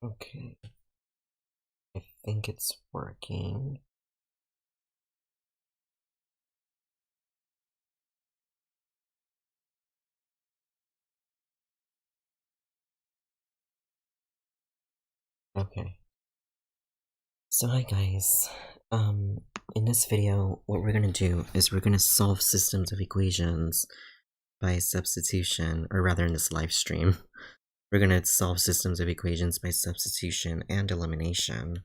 Okay. I think it's working. Okay. So hi guys. In this video, what we're gonna do is we're gonna solve systems of equations by substitution, or rather in this live stream, we're gonna solve systems of equations by substitution and elimination.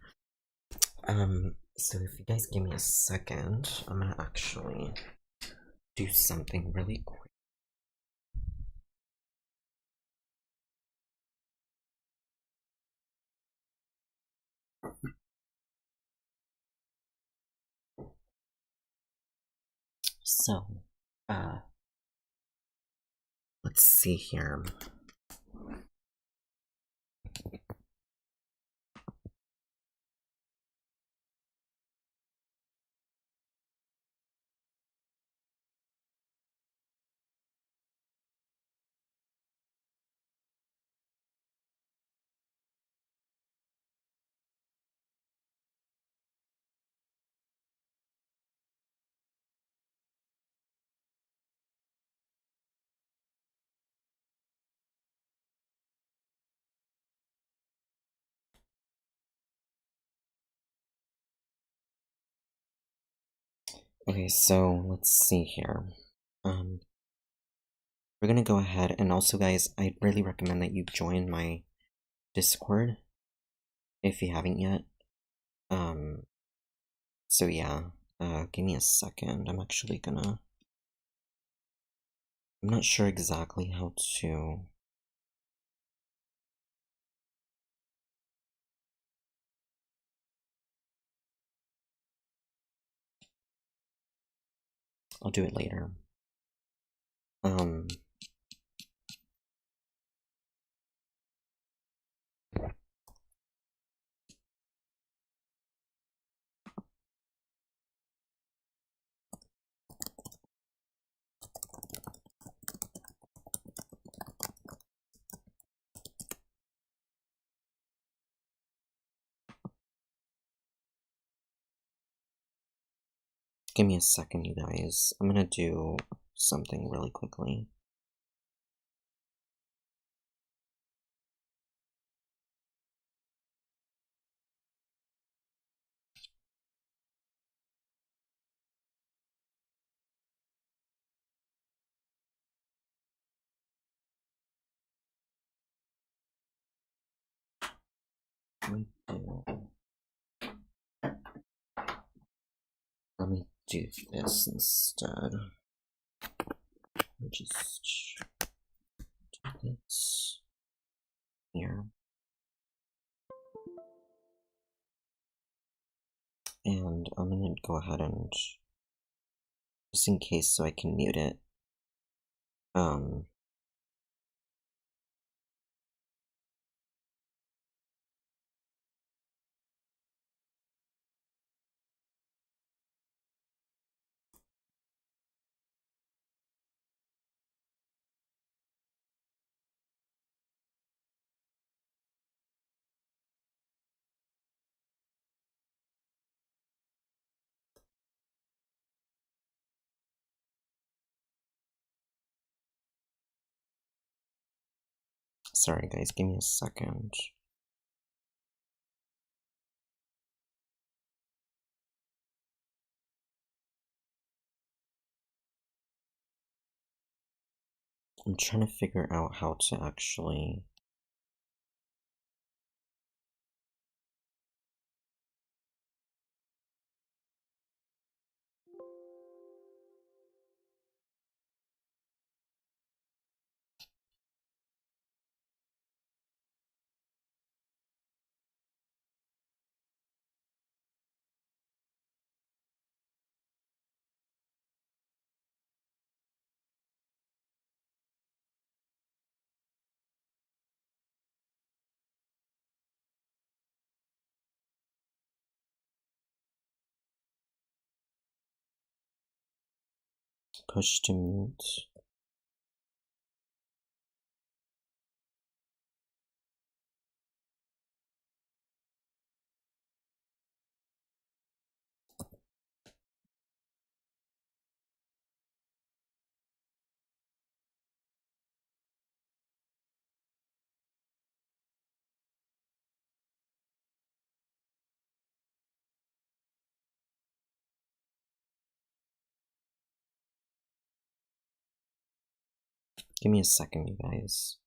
So if you guys give me a second, I'm gonna actually do something really quick. So, let's see here. Okay, so let's see here. We're gonna go ahead, and also guys, I really recommend that you join my Discord if you haven't yet. So yeah, give me a second. I'm not sure exactly how to. I'll do it later. Give me a second, you guys. I'm gonna do something really quickly. Let me do this instead. Just do this here. And I'm gonna go ahead and, just in case so I can mute it, sorry guys, give me a second. I'm trying to figure out how to actually... push to mute. give me a second, you guys.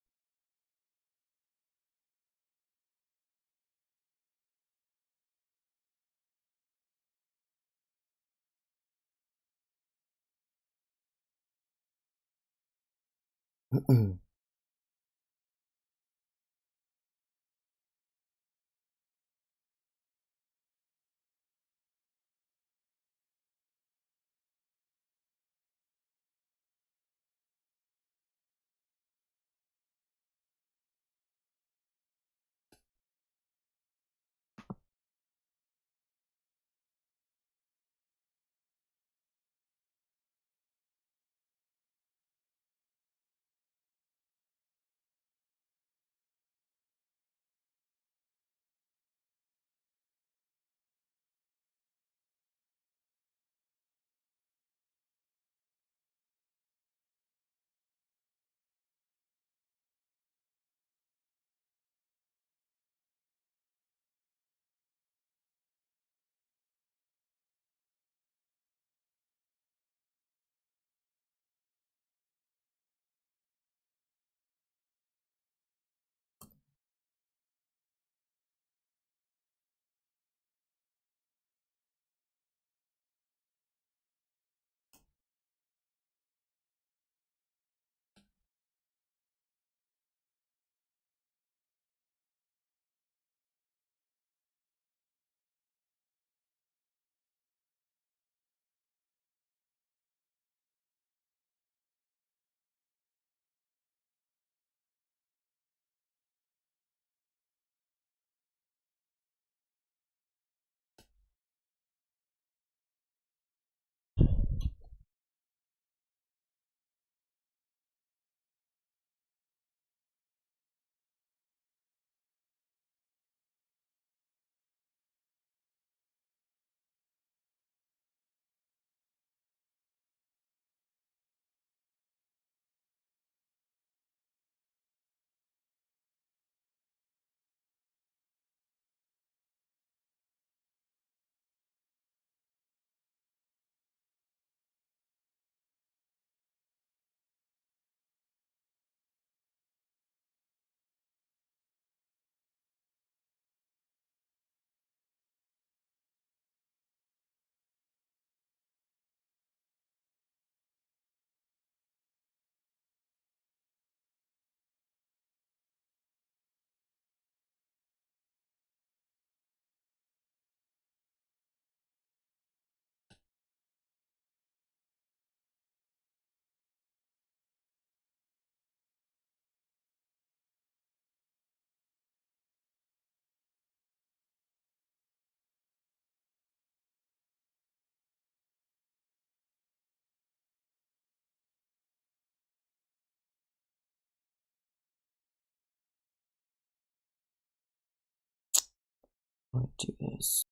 Let's do this.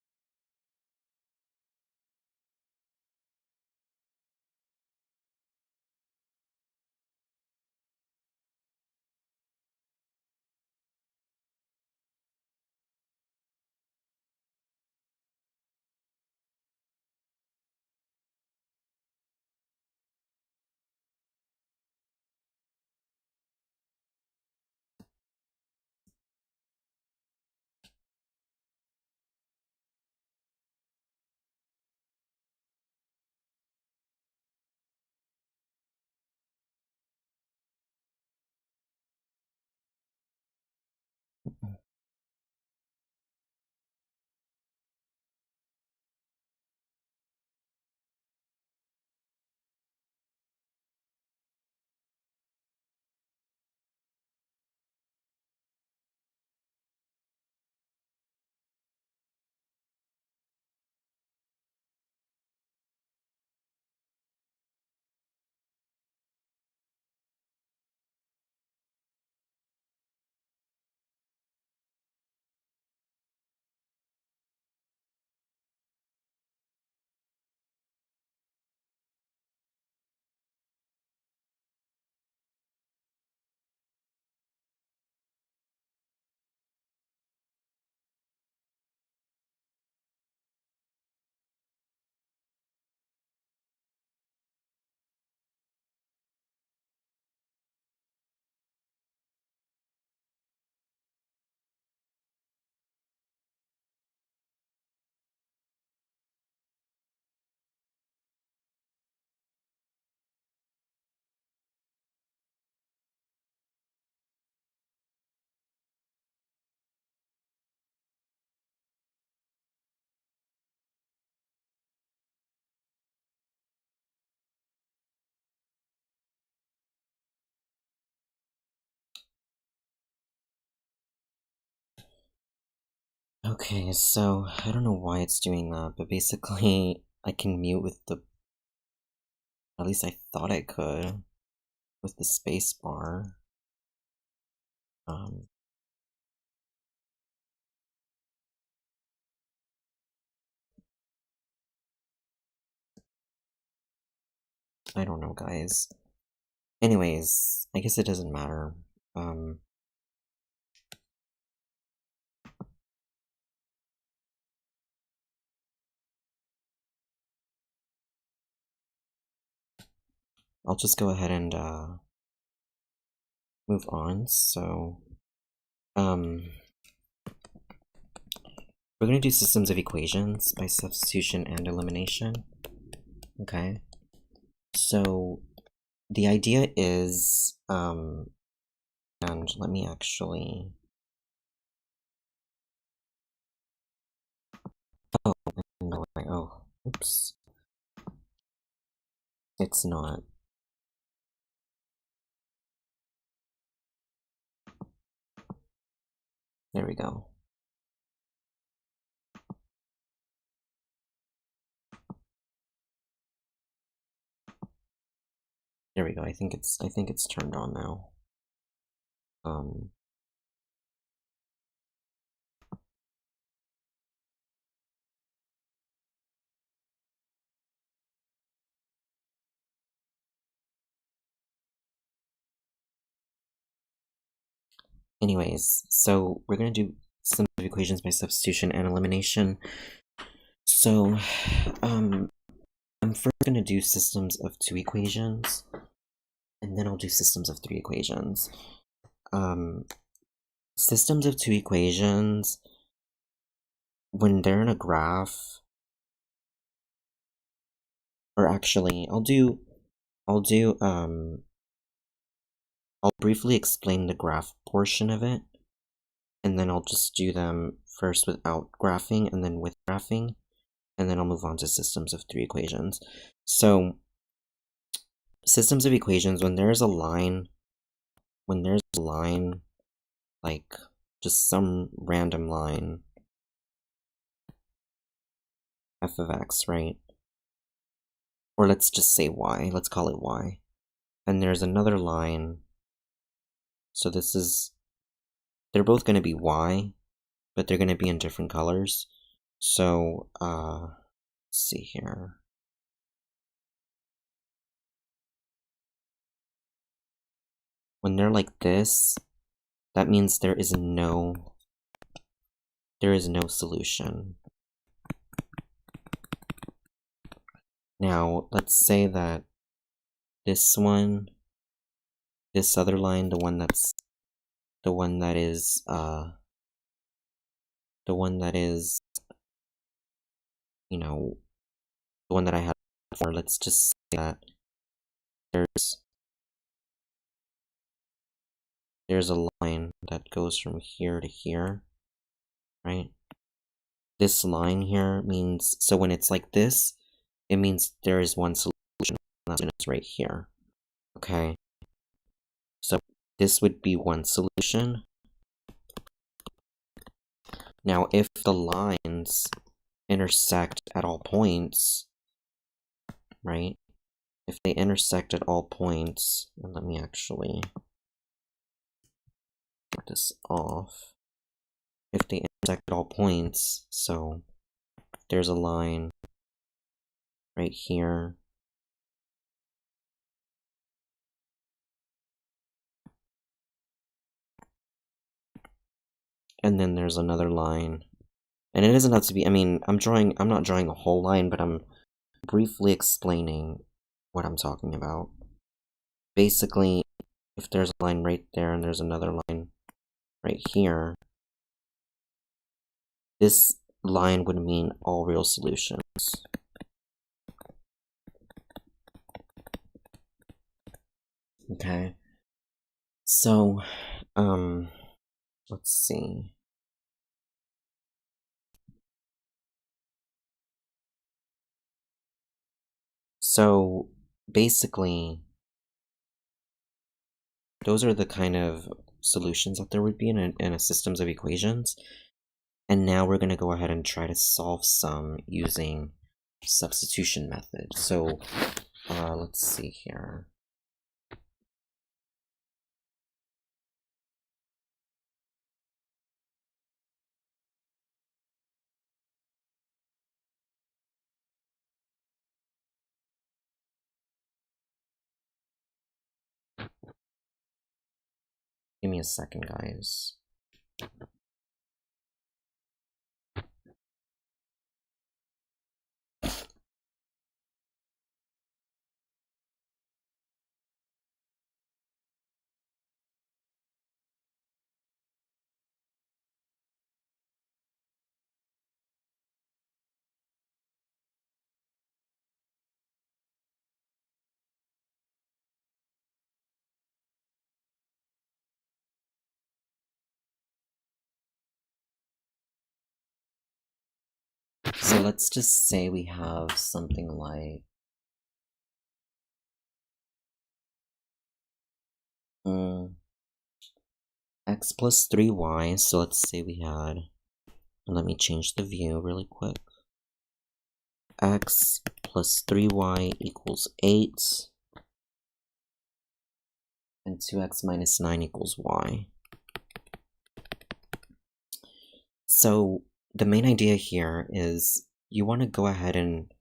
Okay, so I don't know why it's doing that, but basically I can mute with the, at least I thought I could, with the space bar. I don't know, guys. Anyways, I guess it doesn't matter. I'll just go ahead and move on. So, we're gonna do systems of equations by substitution and elimination. Okay. So, the idea is, and let me actually. Oh, no way. Oh, oops. It's not. There we go. There we go. I think it's turned on now. Anyways, so we're gonna do some equations by substitution and elimination. So, I'm first gonna do systems of 2 equations, and then I'll do systems of 3 equations. Systems of 2 equations, when they're in a graph, or actually, I'll briefly explain the graph portion of it, and then I'll just do them first without graphing and then with graphing, and then I'll move on to systems of 3 equations. So, systems of equations, when there's a line, like just some random line, f of x, right? Or let's just say y, let's call it y. And there's another line, so they're both going to be y, but they're going to be in different colors. So, let's see here. When they're like this, that means there is no solution. Now, let's say that this other line, the one that I had before, let's just say that there's a line that goes from here to here, right? This line here means, so when it's like this, it means there is one solution, and that's when it's right here, okay? So this would be one solution. Now, if the lines intersect at all points, right? If they intersect at all points, and let me actually get this off. If they intersect at all points, so there's a line right here, and then there's another line, and it doesn't have to be, I mean, I'm not drawing a whole line, but I'm briefly explaining what I'm talking about. Basically, if there's a line right there and there's another line right here, this line would mean all real solutions. Okay, so, let's see. So, basically, those are the kind of solutions that there would be in a systems of equations. And now we're going to go ahead and try to solve some using substitution method. So let's see here. Give me a second, guys. So let's just say we have something like x plus 3y. So let's say we had, let me change the view really quick. X plus 3y equals 8, and 2x minus 9 equals y. So the main idea here is you want to go ahead and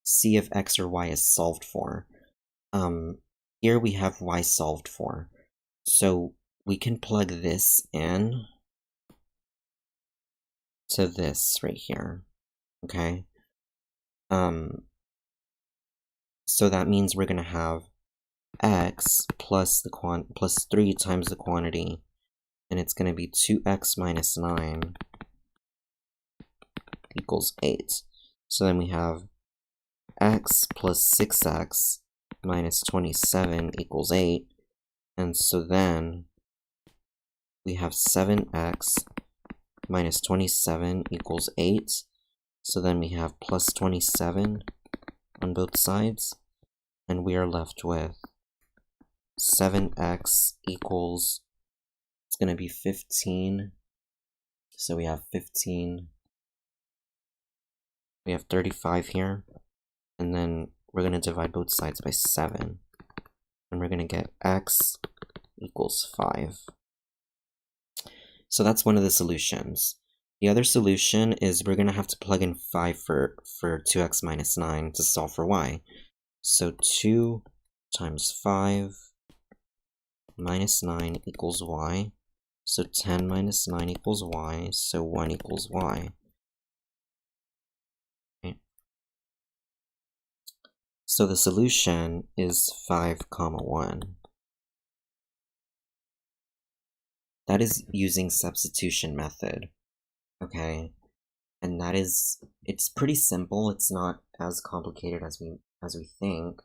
see if x or y is solved for. Here we have y solved for. So we can plug this in to this right here, okay? So that means we're going to have x plus 3 times the quantity, and it's going to be 2x minus 9 equals 8. So then we have x plus 6x minus 27 equals 8, and so then we have 7x minus 27 equals 8, so then we have plus 27 on both sides, and we are left with 7x equals, it's going to be 15, so we have 15, we have 35 here, and then we're going to divide both sides by 7, and we're going to get x equals 5. So that's one of the solutions. The other solution is we're going to have to plug in 5 for 2x minus 9 to solve for y. So 2 times 5 minus 9 equals y. So 10 minus 9 equals y, so 1 equals y. Okay. So the solution is 5, 1. That is using substitution method, okay? And that is, it's pretty simple. It's not as complicated as we think.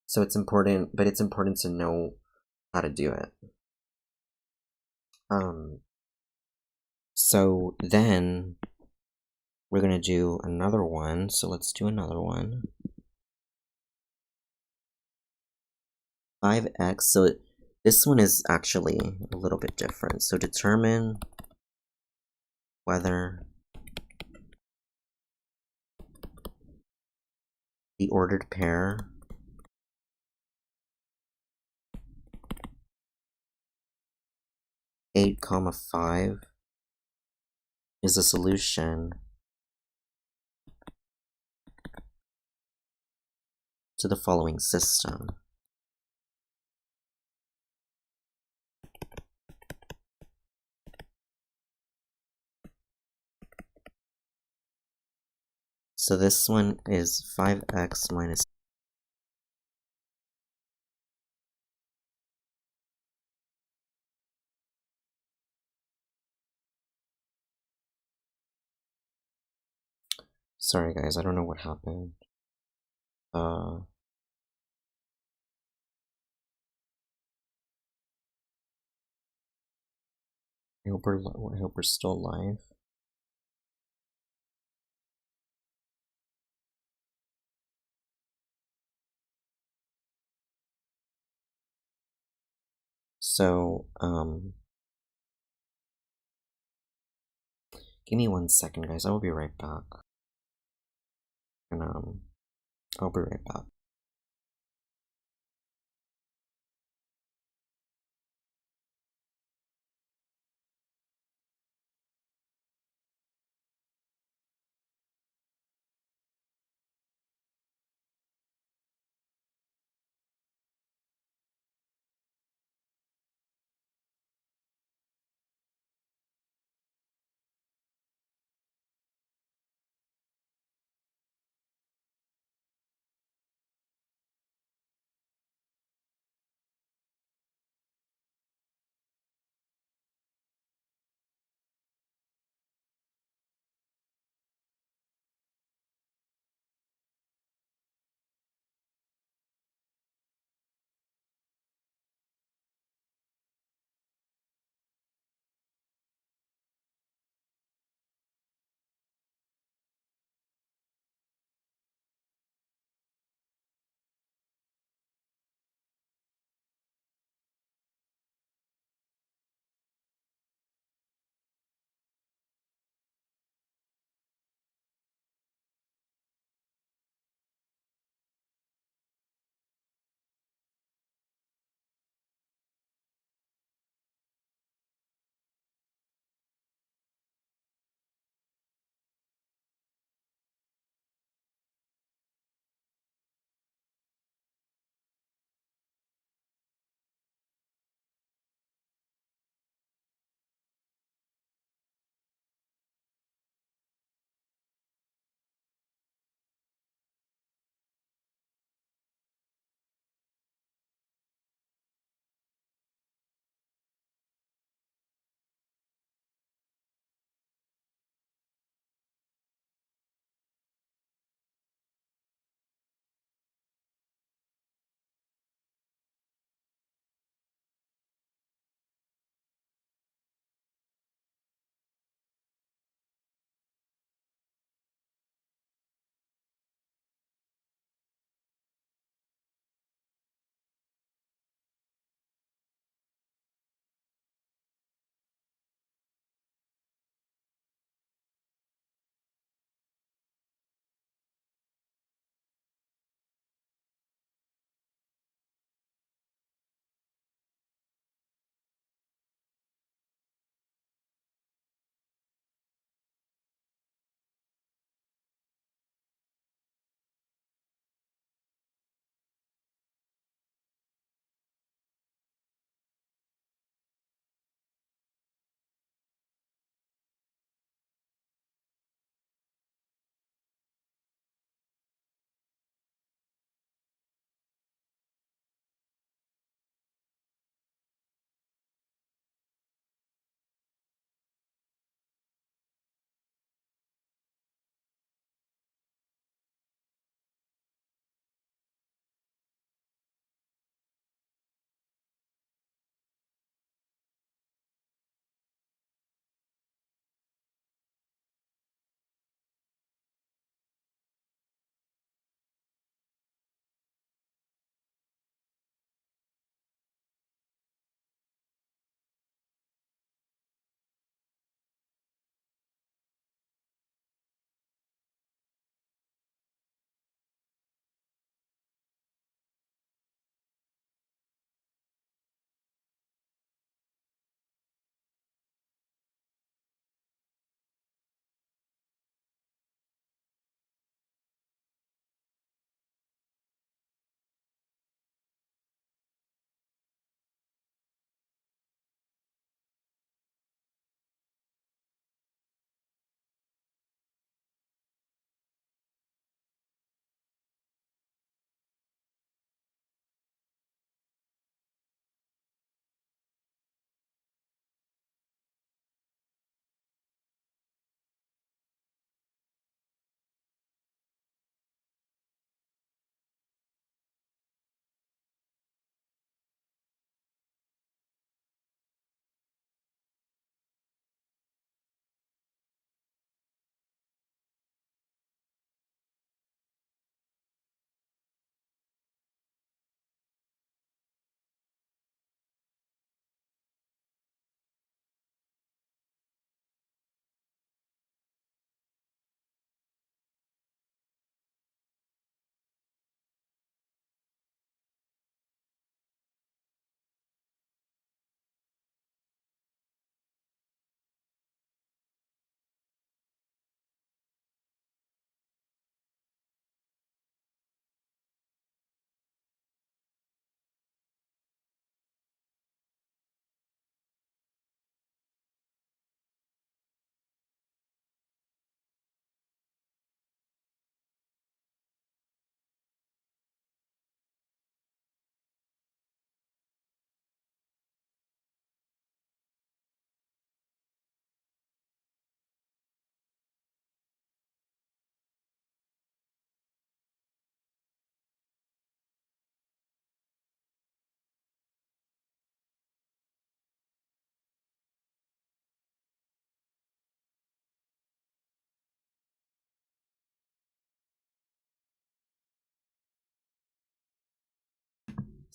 So it's important, but it's important to know how to do it. So then we're gonna do another one. So let's do another one. 5x. So this one is actually a little bit different. So determine whether the ordered pair (8, 5) is a solution to the following system. So this one is 5x minus. Sorry guys, I don't know what happened. I hope we're still live. So, give me 1 second, guys. I will be right back. And, I'll be right back.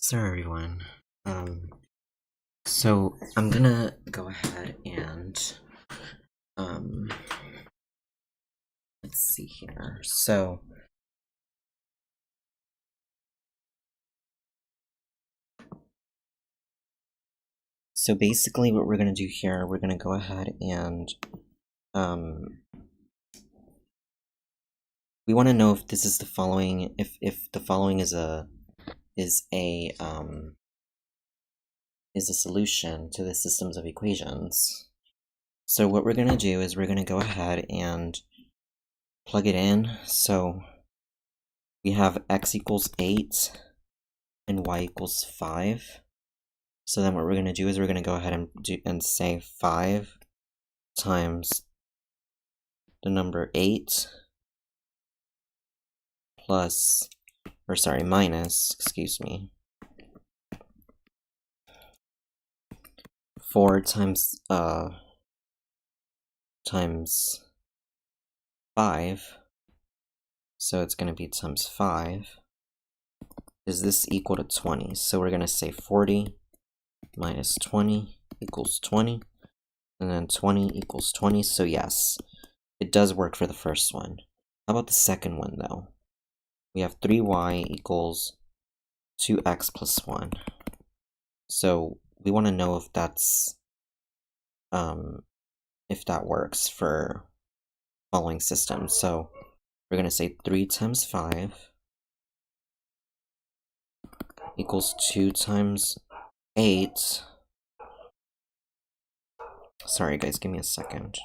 So everyone, so I'm gonna go ahead and, let's see here. So basically what we're gonna do here, we're gonna go ahead and, we want to know if this is the following, if the following is a solution to the systems of equations. So what we're going to do is we're going to go ahead and plug it in. So we have x equals 8 and y equals 5. So then what we're going to do is we're going to go ahead and say 5 times the number 8 plus, or sorry, minus, excuse me, 4 times 5, so it's going to be times 5. Is this equal to 20? So we're going to say 40 minus 20 equals 20, and then 20 equals 20, so yes, it does work for the first one. How about the second one, though? We have 3y equals 2x plus 1. So we want to know if that's, if that works for following systems. So we're going to say 3 times 5 equals 2 times 8. Sorry guys, give me a second.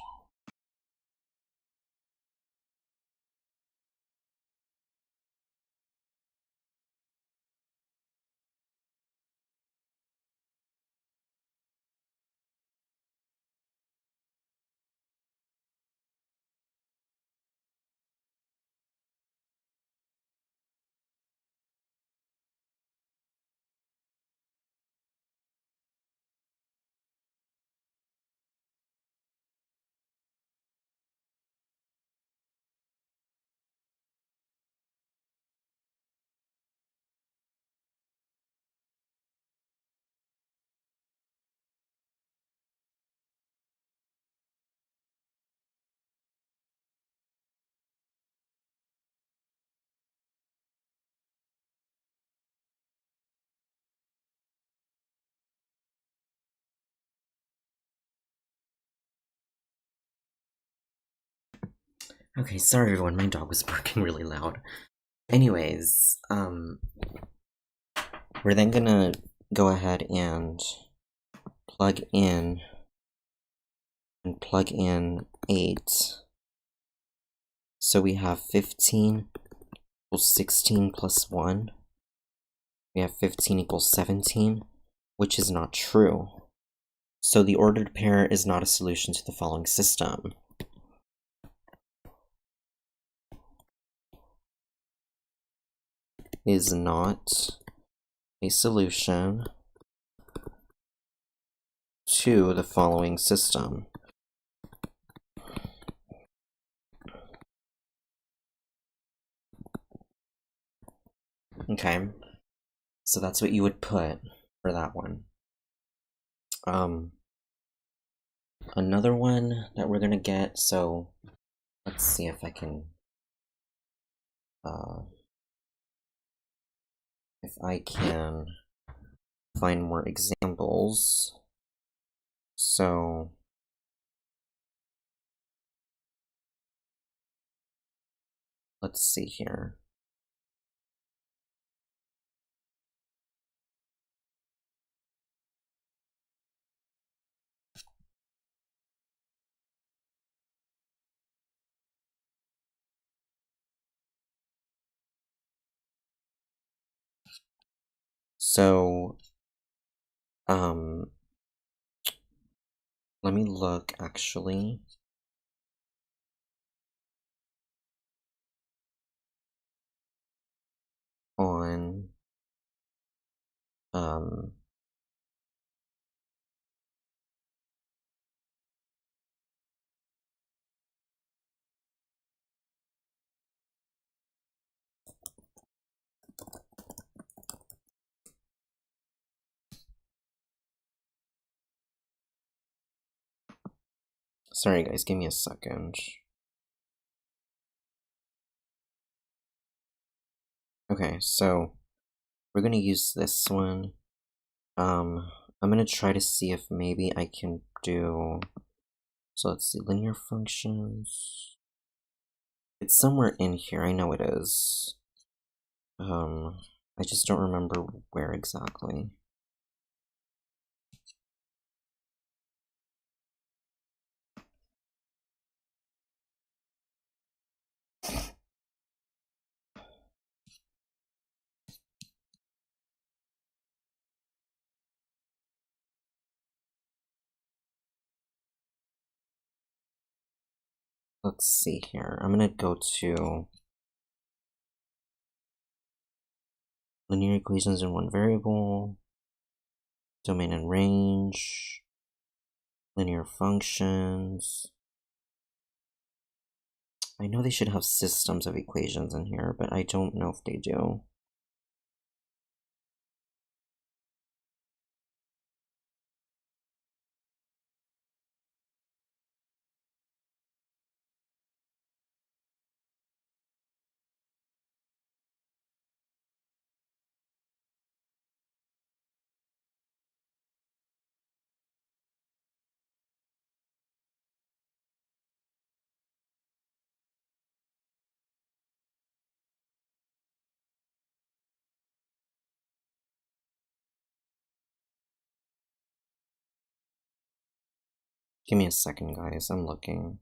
Okay, sorry everyone, my dog was barking really loud. Anyways, we're then gonna go ahead and plug in 8. So we have 15 equals 16 plus 1. We have 15 equals 17, which is not true. So the ordered pair is not a solution to the following system. Is not a solution to the following system. Okay, so that's what you would put for that one. Another one that we're gonna get, so let's see if I can, find more examples. So let's see here. So, let me look actually. On, Sorry guys, give me a second. Okay, so we're gonna use this one. I'm gonna try to see if maybe I can do, so let's see, linear functions. It's somewhere in here, I know it is. I just don't remember where exactly. Let's see here. I'm gonna go to linear equations in one variable, domain and range, linear functions. I know they should have systems of equations in here, but I don't know if they do. Give me a second, guys. I'm looking.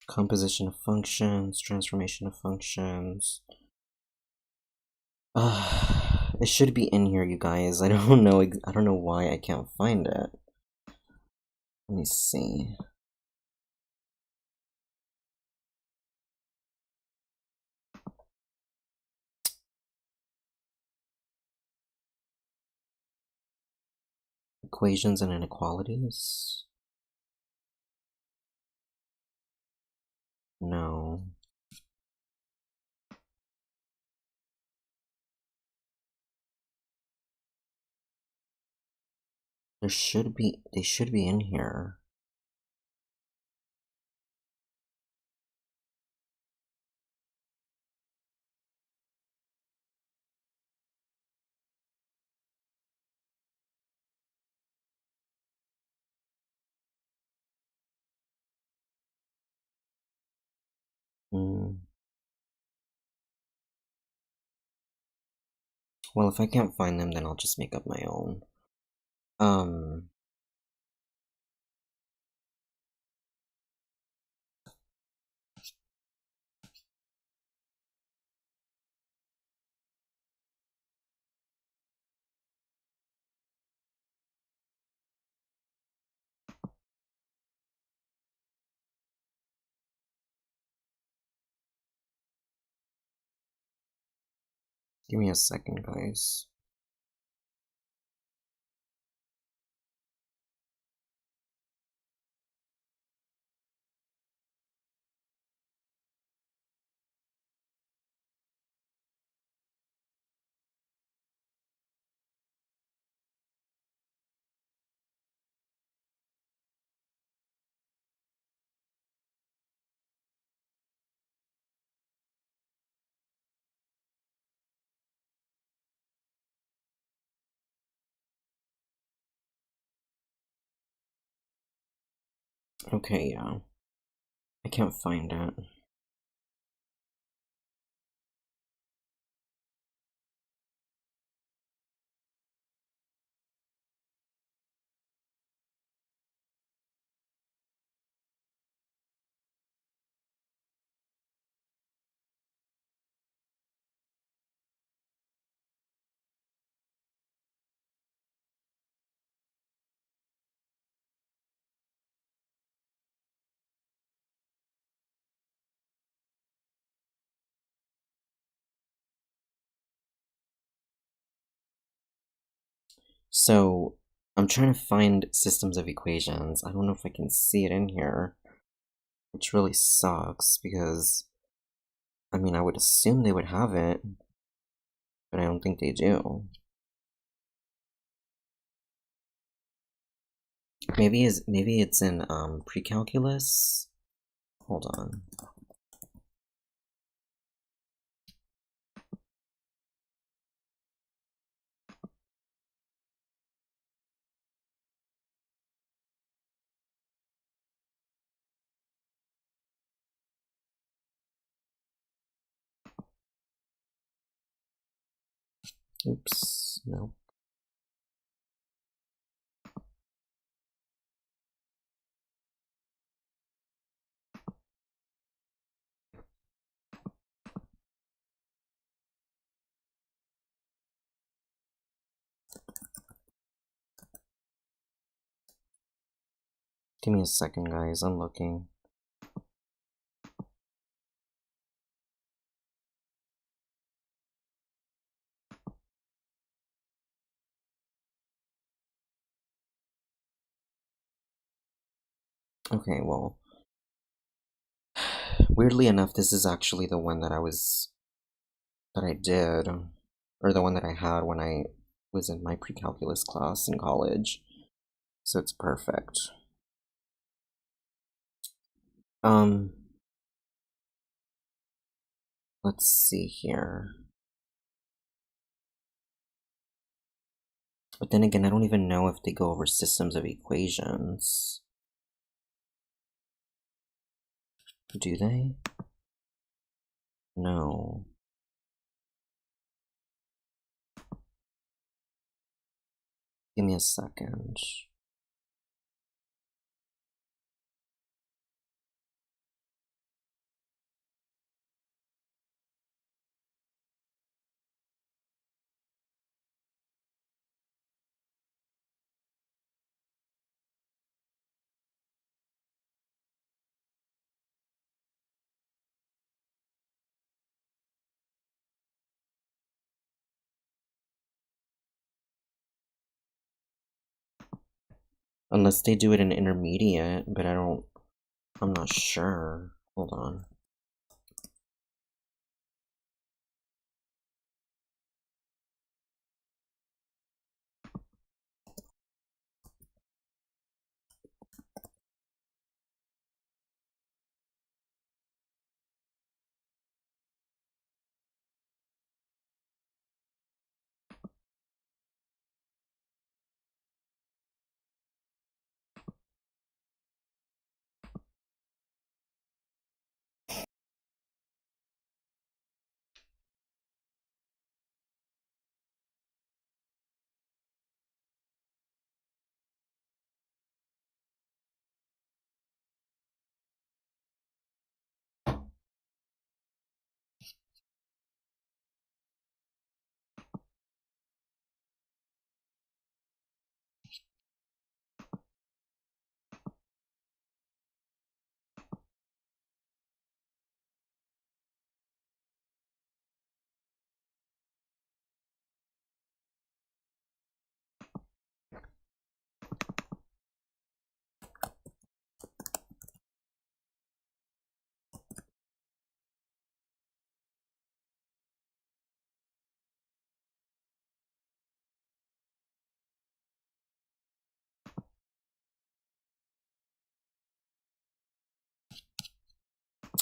Composition of functions, transformation of functions. It should be in here, you guys. I don't know. I don't know why I can't find it. Let me see. Equations and inequalities? No. They should be in here. Well, if I can't find them, then I'll just make up my own. Give me a second, guys. Okay, yeah. I can't find it. So I'm trying to find systems of equations. I don't know if I can see it in here, which really sucks because, I mean, I would assume they would have it, but I don't think they do. Maybe it's in pre-calculus. Hold on. Oops, no. Give me a second, guys. I'm looking. Okay, well, weirdly enough, this is actually the one that I did, or the one that I had when I was in my pre-calculus class in college. So it's perfect. Let's see here. But then again, I don't even know if they go over systems of equations. Do they? No. Give me a second. Unless they do it in intermediate, but I'm not sure. Hold on.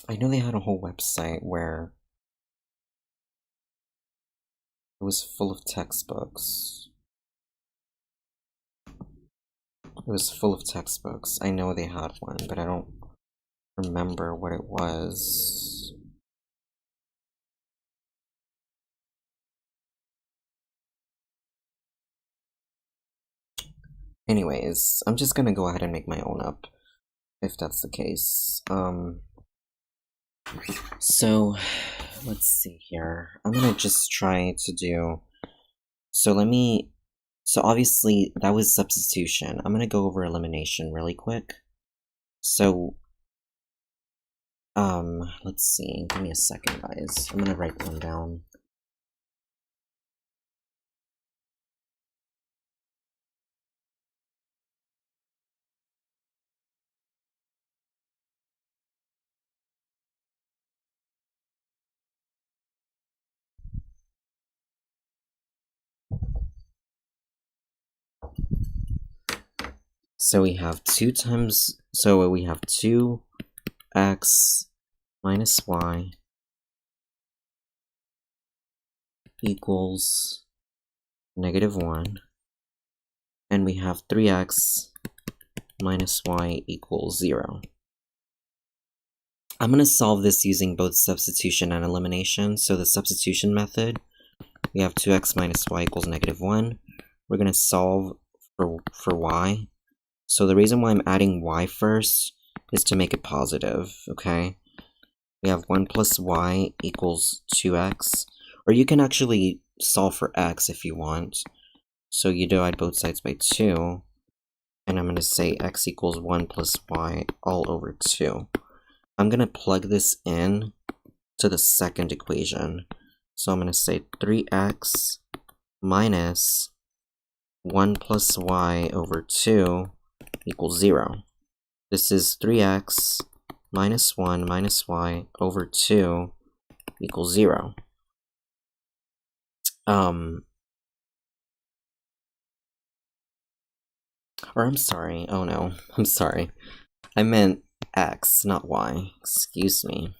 I know they had a whole website where it was full of textbooks. It was full of textbooks. I know they had one, but I don't remember what it was. Anyways, I'm just gonna go ahead and make my own up, if that's the case. So, let's see here. I'm gonna just try to do... So obviously, that was substitution. I'm gonna go over elimination really quick. So, let's see. Give me a second, guys. I'm gonna write one down. So we have 2x minus y equals -1, and we have 3x minus y equals 0. I'm going to solve this using both substitution and elimination. So the substitution method, we have 2x minus y equals -1. We're going to solve for y. So the reason why I'm adding y first is to make it positive, okay? We have 1 plus y equals 2x, or you can actually solve for x if you want. So you divide both sides by 2, and I'm going to say x equals 1 plus y all over 2. I'm going to plug this in to the second equation. So I'm going to say 3x minus 1 plus y over 2 equals 0. This is 3x minus 1 minus y over 2 equals 0. Or I'm sorry, oh no, I'm sorry. I meant x, not y, excuse me.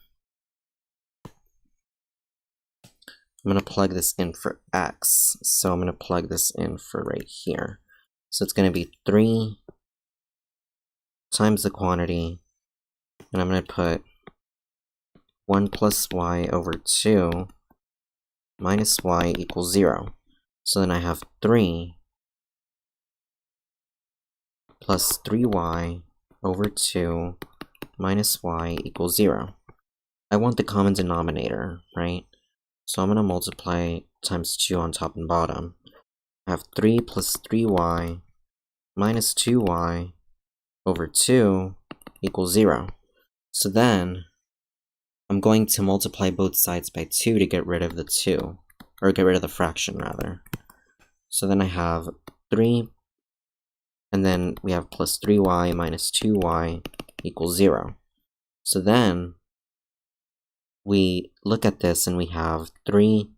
I'm going to plug this in for x, so I'm going to plug this in for right here. So it's going to be 3 times the quantity, and I'm going to put 1 plus y over 2 minus y equals 0. So then I have 3 plus 3y over 2 minus y equals 0. I want the common denominator, right? So I'm going to multiply times 2 on top and bottom. I have 3 plus 3y minus 2y over 2 equals 0. So then I'm going to multiply both sides by 2 to get rid of the 2, or get rid of the fraction rather. So then I have 3, and then we have plus 3y minus 2y equals 0. So then we look at this and we have 3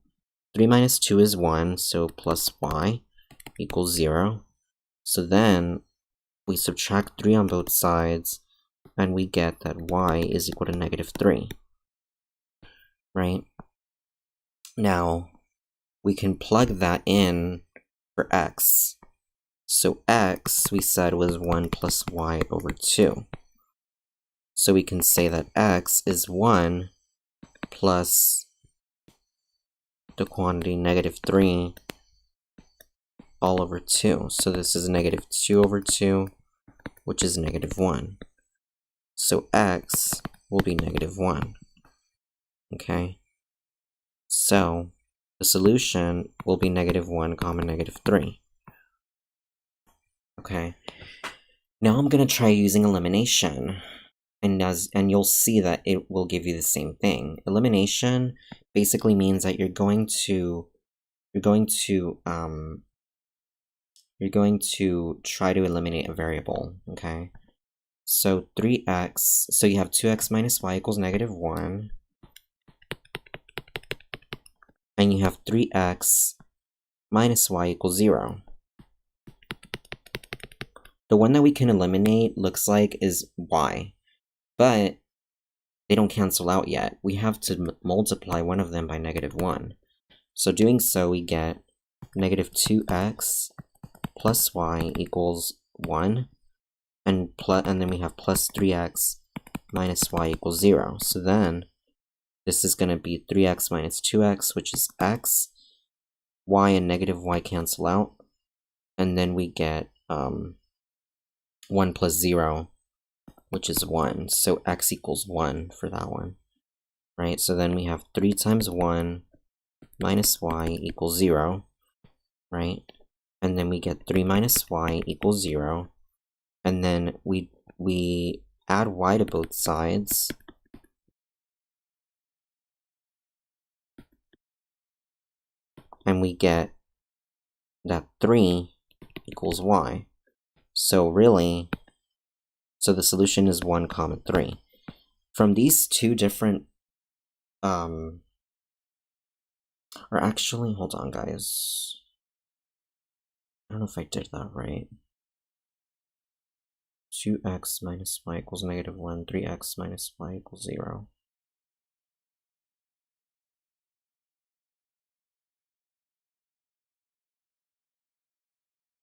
minus 2 is 1, so plus y equals 0. So then we subtract 3 on both sides, and we get that y is equal to -3, right? Now, we can plug that in for x. So x, we said, was 1 plus y over 2. So we can say that x is 1 plus the quantity -3 all over 2. So this is -2 over 2, which is -1. So x will be -1. Okay? So the solution will be -1 comma -3. Okay? Now I'm going to try using elimination. And you'll see that it will give you the same thing. Elimination basically means that you're going to try to eliminate a variable, okay? So 3x, so you have 2x minus y equals -1, and you have 3x minus y equals 0. The one that we can eliminate looks like is y, but they don't cancel out yet. We have to multiply one of them by -1. So doing so, we get -2x plus y equals 1, and then we have plus 3x minus y equals 0. So then this is going to be 3x minus 2x, which is x. Y and -y cancel out, and then we get 1 plus 0, which is 1. So x equals 1 for that one, right? So then we have 3 times 1 minus y equals 0, right? And then we get 3 minus y equals 0. And then we add y to both sides. And we get that 3 equals y. So really, so the solution is 1 comma 3. From these two different, or actually, hold on guys. I don't know if I did that right. 2x minus y equals -1, 3x minus y equals 0.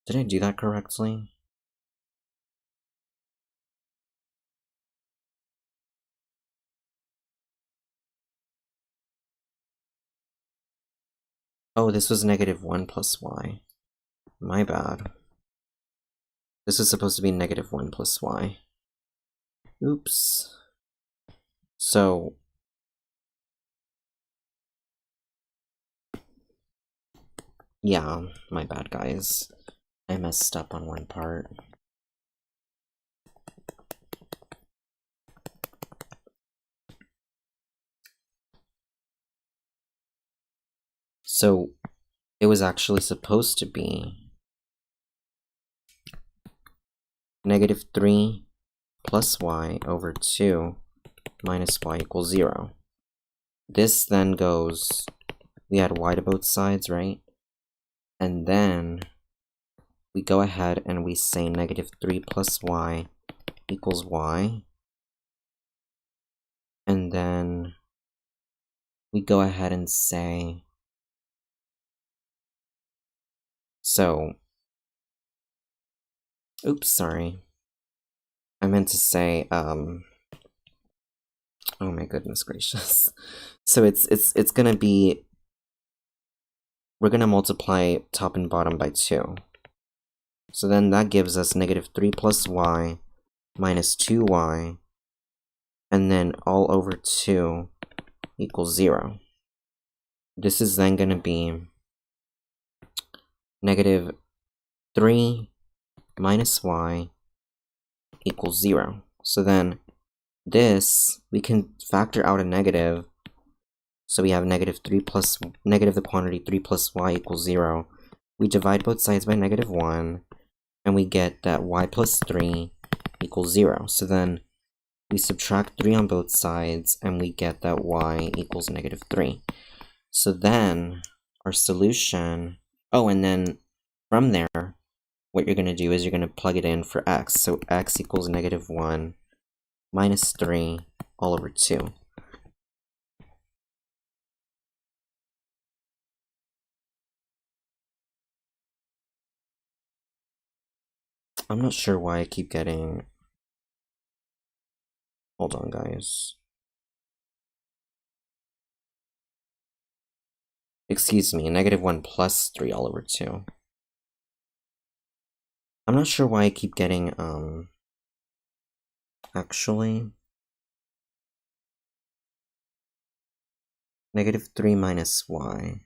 Did I do that correctly? Oh, this was -1 plus y. My bad. This is supposed to be -1 plus y. Oops. So, yeah, my bad, guys. I messed up on one part. So, it was actually supposed to be -3 plus y over 2 minus y equals 0. This then goes, we add y to both sides, right? And then we go ahead and we say -3 plus y equals y. And then we go ahead and say, so, oops, sorry. I meant to say, oh my goodness gracious. So it's gonna be, we're gonna multiply top and bottom by 2. So then that gives us -3 plus y minus 2y, and then all over 2 equals 0. This is then gonna be -3 minus y equals 0. So then this, we can factor out a negative. So we have -3 plus, negative the quantity 3 plus y equals 0. We divide both sides by -1, and we get that y plus 3 equals 0. So then we subtract 3 on both sides, and we get that y equals -3. So then our solution, oh, and then from there, what you're going to do is you're going to plug it in for x. So x equals -1 minus 3 all over 2. I'm not sure why I keep getting... Hold on, guys. Excuse me, -1 plus 3 all over 2. I'm not sure why I keep getting, actually, -3 minus y.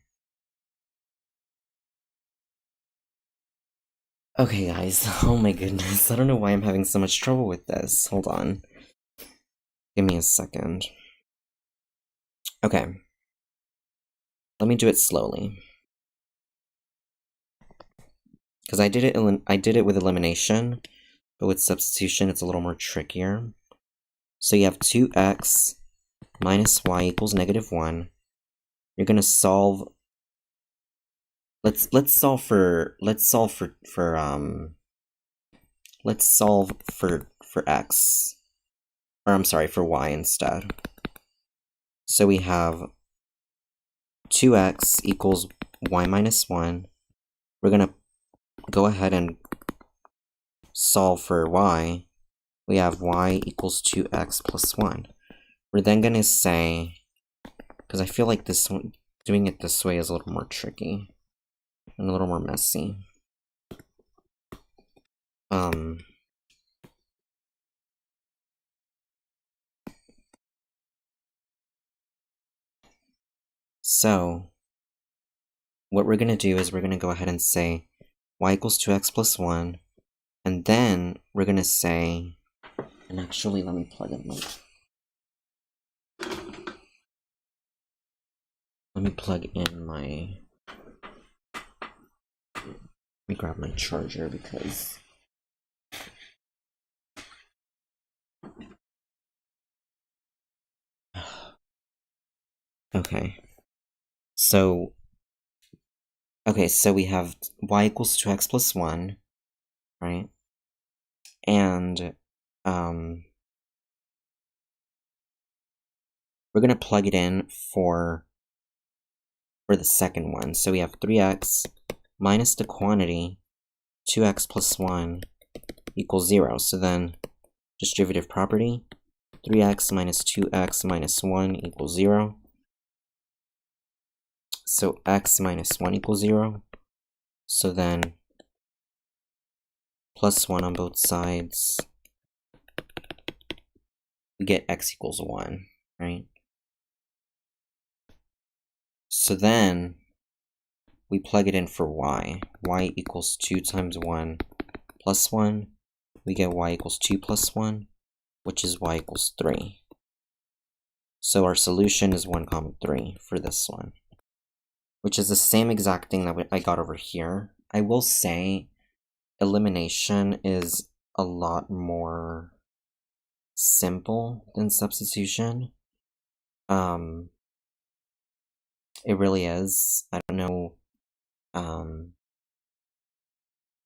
Okay, guys, oh my goodness, I don't know why I'm having so much trouble with this. Hold on. Give me a second. Okay. Let me do it slowly. Because I did it with elimination, but with substitution it's a little more trickier. So you have 2x minus y equals -1. You're gonna solve. Let's solve for x. Or I'm sorry, for y instead. So we have 2x equals y minus 1. We're gonna go ahead and solve for y. We have y equals 2x plus 1. We're then gonna say, because I feel like this one, doing it this way is a little more tricky and a little more messy. So what we're gonna do is we're gonna go ahead and say y equals 2x plus 1, and then we're gonna say, and actually let me plug in my, let me grab my charger because okay. So we have y equals 2x plus 1, right? And we're going to plug it in for the second one. So we have 3x minus the quantity 2x plus 1 equals 0. So then distributive property, 3x minus 2x minus 1 equals 0. So x minus 1 equals 0. So then plus 1 on both sides, we get x equals 1, right? So then we plug it in for y. Y equals 2 times 1 plus 1. We get y equals 2 plus 1, which is y equals 3. So our solution is 1, 3 for this one, which is the same exact thing that I got over here. I will say elimination is a lot more simple than substitution. It really is. I don't know.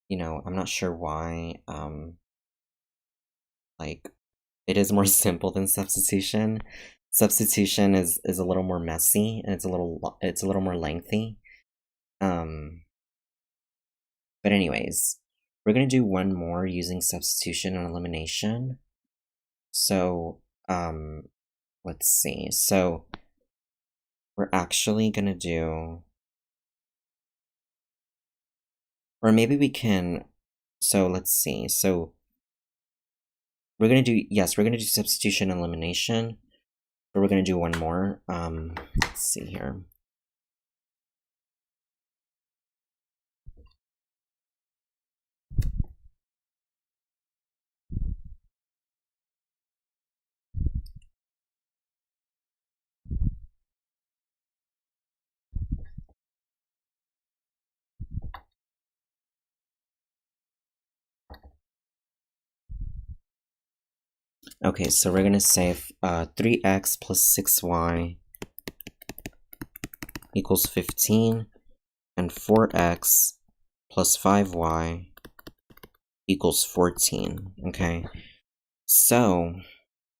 You know, I'm not sure why. Like, it is more simple than substitution. Substitution is a little more messy, and it's a little more lengthy. But anyways, we're gonna do one more using substitution and elimination. So, let's see. So, we're actually gonna do, or maybe we can, so let's see. So, we're gonna do, yes, we're gonna do substitution and elimination, but we're gonna do one more. Let's see here. Okay, so we're gonna say 3x plus 6y equals 15, and 4x plus 5y equals 14, okay? So,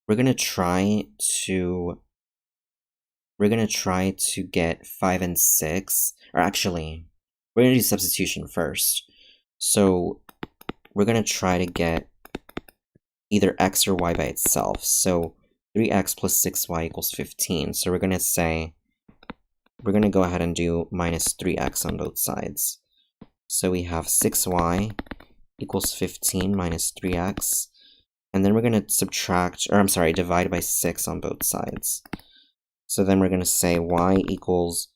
we're gonna try to get 5 and 6, or actually, we're gonna do substitution first. So, we're gonna try to get either x or y by itself. So 3x plus 6y equals 15. So we're going to say, we're going to go ahead and do minus 3x on both sides. So we have 6y equals 15 minus 3x. And then we're going to subtract, or I'm sorry, divide by 6 on both sides. So then we're going to say y equals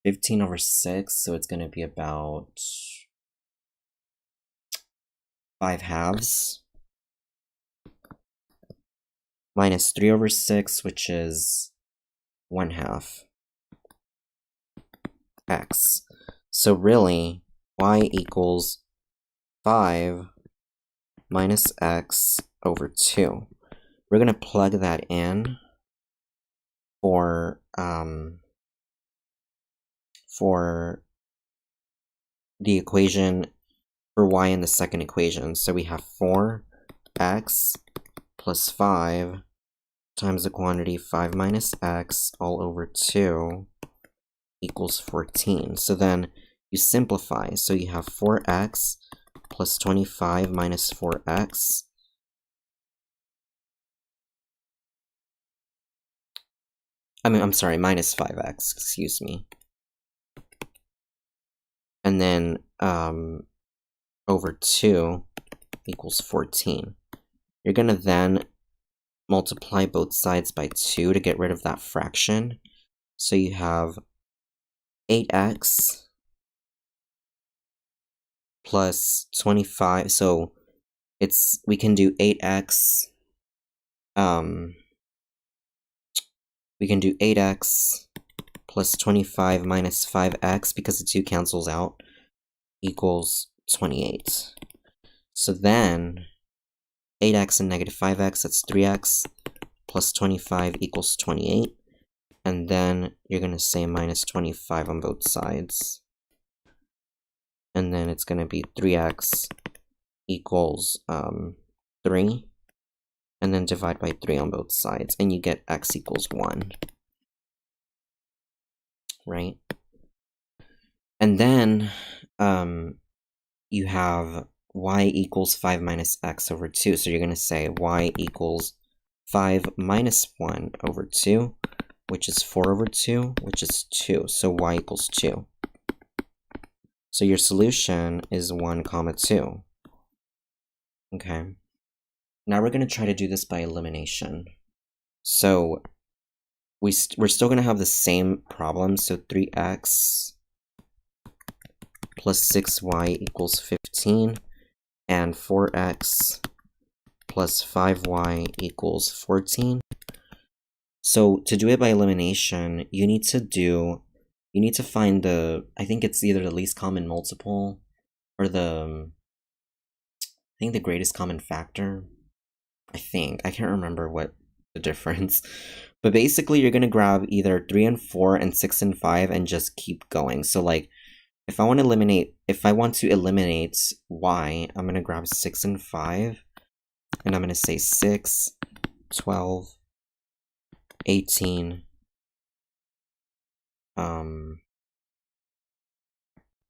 15 over 6. So it's going to be about 5/2. Minus 3 over 6, which is 1/2 x. So really, y equals 5 minus x over 2. We're going to plug that in for the equation for y in the second equation. So we have 4x plus 5 times the quantity 5 minus x all over 2 equals 14. So then you simplify. So you have 4x plus 25 minus 4x. I'm sorry, minus 5x, excuse me. And then over 2 equals 14. You're going to then multiply both sides by 2 to get rid of that fraction. So you have 8x plus 25. So we can do 8x. We can do 8x plus 25 minus 5x, because the 2 cancels out, equals 28. So then 8x and negative 5x, that's 3x, plus 25 equals 28. And then you're going to say minus 25 on both sides. And then it's going to be 3x equals 3, and then divide by 3 on both sides, and you get x equals 1. Right? And then you have y equals 5 minus x over 2. So you're going to say y equals 5 minus 1 over 2, which is 4 over 2, which is 2. So y equals 2. So your solution is 1, 2. Okay. Now we're going to try to do this by elimination. So we're still going to have the same problem. So 3x plus 6y equals 15, and 4x plus 5y equals 14. So to do it by elimination, you need to find the, I think it's either the least common multiple or the greatest common factor. I can't remember what the difference. But basically you're going to grab either 3 and 4 and 6 and 5 and just keep going. So like if I want to eliminate y, I'm going to grab 6 and 5, and I'm going to say 6, 12, 18,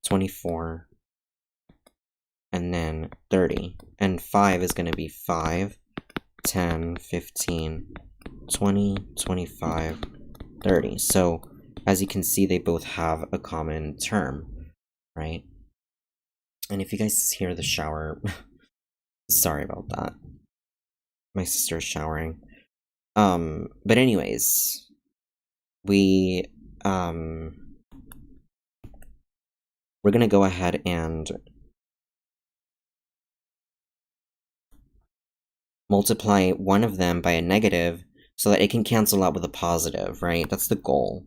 24, and then 30. And 5 is going to be 5, 10, 15, 20, 25, 30. So as you can see, they both have a common term, right? And if you guys hear the shower, sorry about that. My sister's showering. But anyways, we're gonna go ahead and multiply one of them by a negative so that it can cancel out with a positive, right? That's the goal.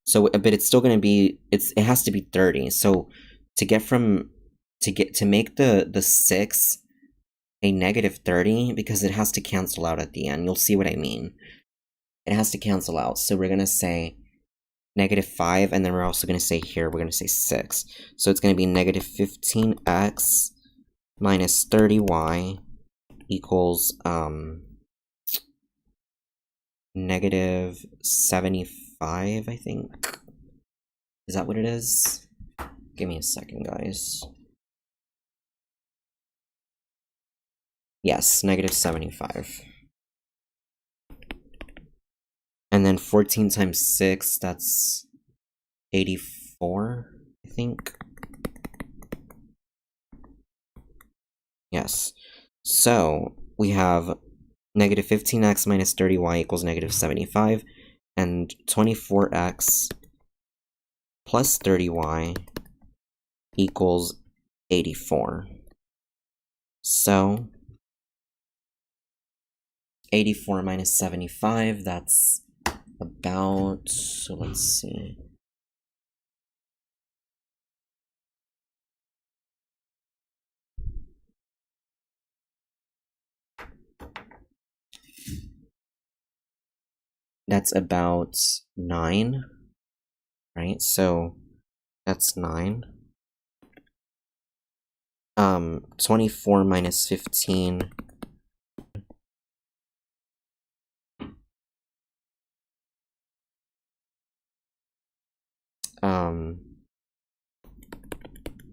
So, but it's still gonna be, it has to be 30. So to make the 6 a negative 30, because it has to cancel out at the end. You'll see what I mean. It has to cancel out. So we're gonna say negative 5, and then we're also gonna say here, we're gonna say 6. So it's gonna be negative 15x minus 30y equals negative 75, I think. Is that what it is? Give me a second, guys. Yes, negative 75. And then 14 times 6, that's 84, I think. Yes. So we have negative 15x minus 30y equals negative 75, and 24x plus 30y equals 84. So 84 minus 75, that's about, so let's see. That's about 9, right? So that's 9. 24 minus 15.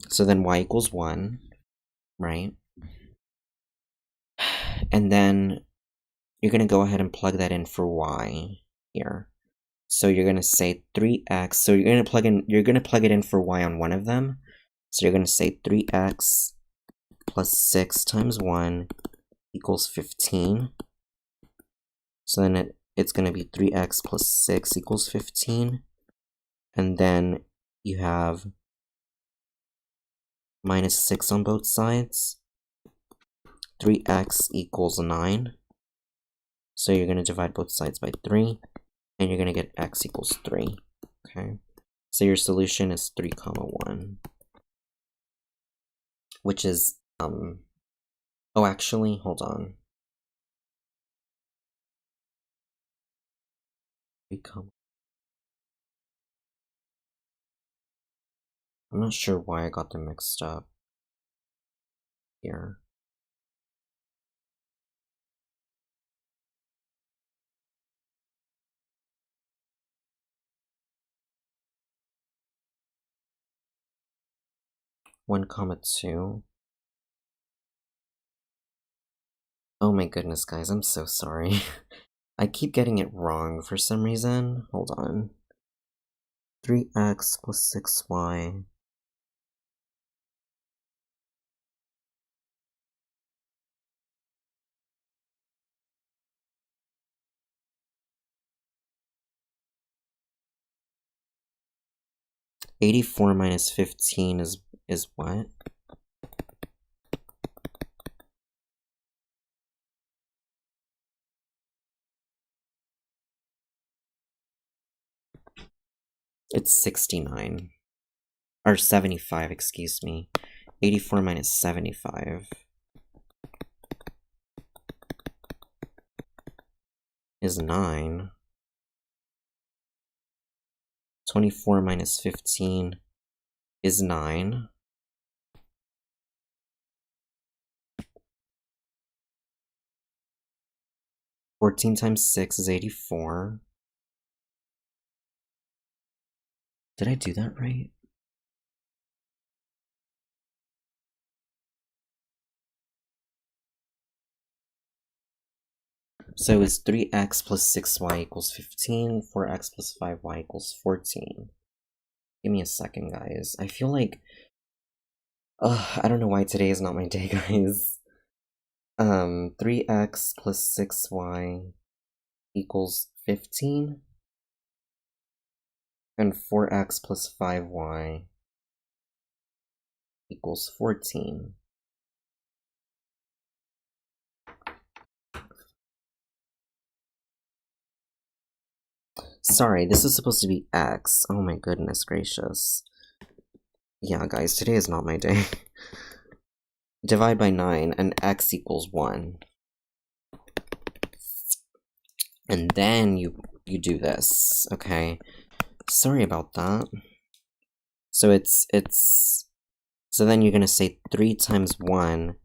So then y equals 1, right? And then you're gonna go ahead and plug that in for y here. So you're gonna say 3x. So you're gonna plug it in for y on one of them. So you're gonna say 3x plus 6 times 1 equals 15. So then it's gonna be 3x plus 6 equals 15. And then you have minus 6 on both sides. 3x equals 9. So you're gonna divide both sides by 3. And you're gonna get x equals 3. Okay. So your solution is 3, 1. Which is, oh, actually, hold on. 3, I'm not sure why I got them mixed up here. 1, 2. Oh my goodness, guys, I'm so sorry. I keep getting it wrong for some reason. Hold on. 3x plus 6y. (84 minus 15 is what? It's 69. Or 75, excuse me. 84 minus 75 is 9. 24 minus 15 is 9. 14 times 6 is 84. Did I do that right? So it's 3x plus 6y equals 15, 4x plus 5y equals 14. Give me a second, guys. I feel like... I don't know why today is not my day, guys. 3x plus 6y equals 15. And 4x plus 5y equals 14. Sorry, this is supposed to be x. Oh my goodness gracious. Yeah, guys, today is not my day. Divide by 9, and x equals 1. And then you do this, okay? Sorry about that. So so then you're gonna say 3 times 1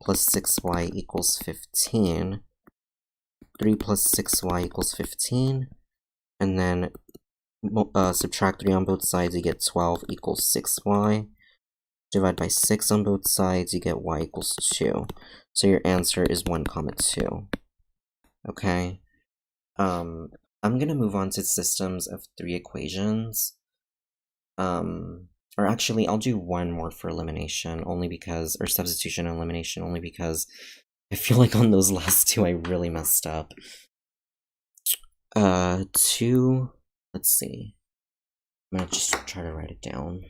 plus 6y equals 15. 3 plus 6y equals 15. And then subtract 3 on both sides, you get 12 equals 6y. Divide by 6 on both sides, you get y equals 2. So your answer is 1, 2. Okay? I'm gonna move on to systems of 3 equations. Or actually, I'll do one more for elimination, or substitution and elimination, only because I feel like on those last 2 I really messed up. 2, let's see. I'm gonna just try to write it down.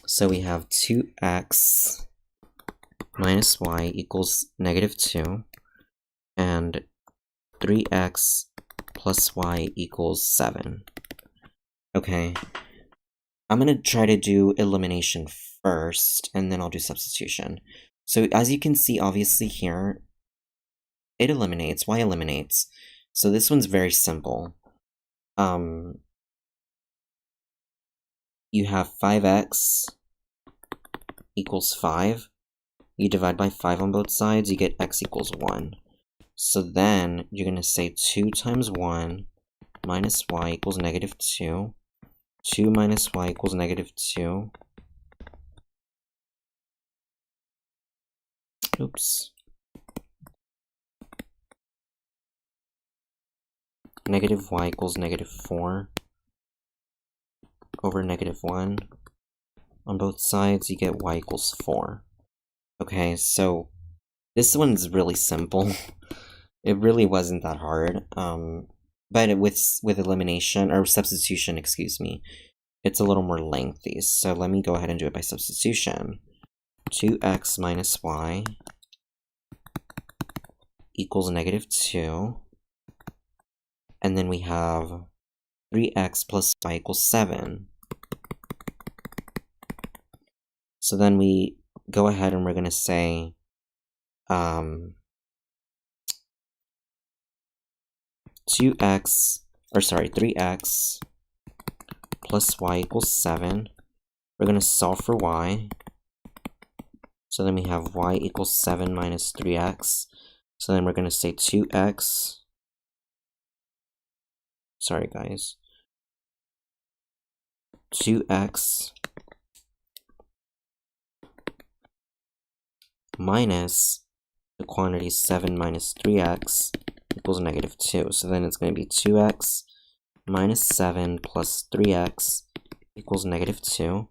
So we have 2x minus y equals -2, and 3x plus y equals 7. Okay, I'm gonna try to do elimination first, and then I'll do substitution. So as you can see, obviously here, it eliminates, y eliminates. So this one's very simple. You have 5x equals 5. You divide by 5 on both sides, you get x equals 1. So then you're going to say 2 times 1 minus y equals -2. 2 minus y equals -2. Oops. Negative y equals -4 over -1. On both sides, you get y equals 4. Okay, so this one's really simple. It really wasn't that hard. But with elimination, or substitution, excuse me, it's a little more lengthy. So let me go ahead and do it by substitution. 2x minus y equals -2. And then we have 3x plus y equals 7. So then we go ahead and we're going to say 3x plus y equals 7. we're going to solve for y. So then we have y equals 7 minus 3x. So then we're going to say 2x. Sorry, guys. 2x minus the quantity 7 minus 3x equals negative 2. So then it's going to be 2x minus 7 plus 3x equals negative 2.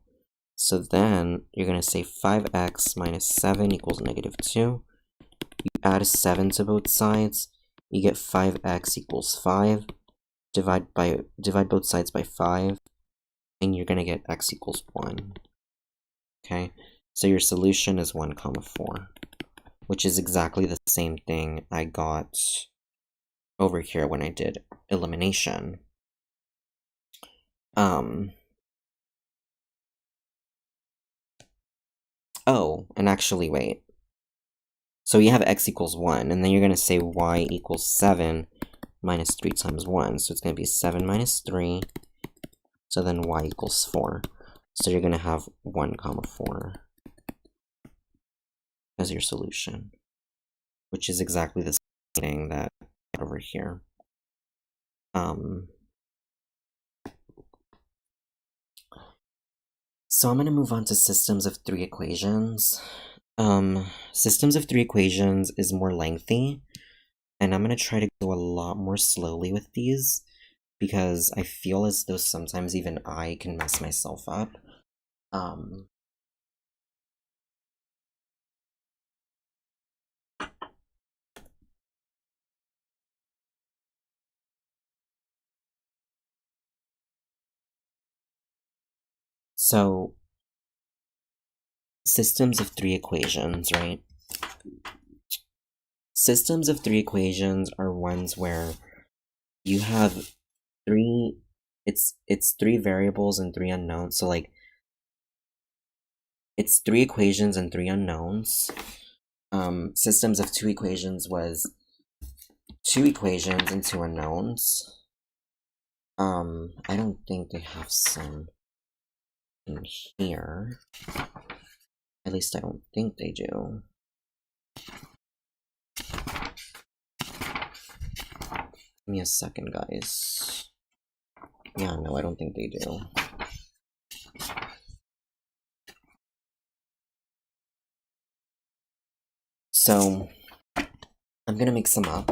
So then you're going to say 5x minus 7 equals negative 2. You add a 7 to both sides, you get 5x equals 5. Divide both sides by 5, and you're going to get x equals 1. Okay, so your solution is 1, 4, which is exactly the same thing I got over here when I did elimination. Oh, and actually, wait. So you have x equals 1, and then you're going to say y equals 7 minus 3 times 1. So it's going to be 7 minus 3. So then y equals 4. So you're going to have 1, 4 as your solution, which is exactly the same thing that over here. So I'm going to move on to systems of 3 equations. Systems of 3 equations is more lengthy, and I'm going to try to go a lot more slowly with these, because I feel as though sometimes even I can mess myself up. So, systems of 3 equations, right? Systems of 3 equations are ones where you have it's 3 variables and 3 unknowns. So like, it's 3 equations and 3 unknowns. Systems of 2 equations was 2 equations and 2 unknowns. I don't think they have some in here. At least I don't think they do. Give me a second, guys. Yeah, no, I don't think they do. So, I'm gonna make some up.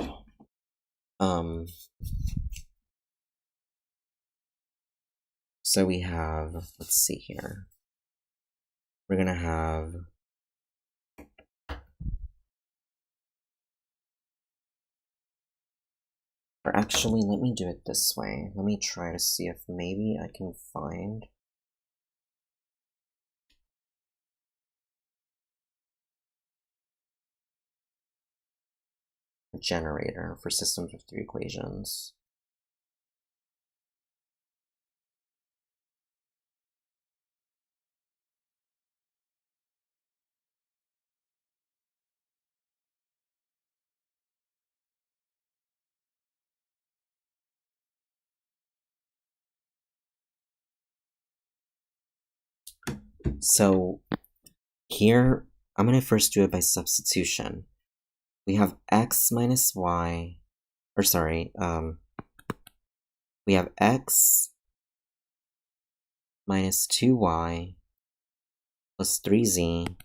So we have, let's see here. We're gonna have or actually, let me do it this way. Let me try to see if maybe I can find a generator for systems of 3 equations. So here, I'm going to first do it by substitution. We have x minus y, or sorry, we have x minus 2y plus 3z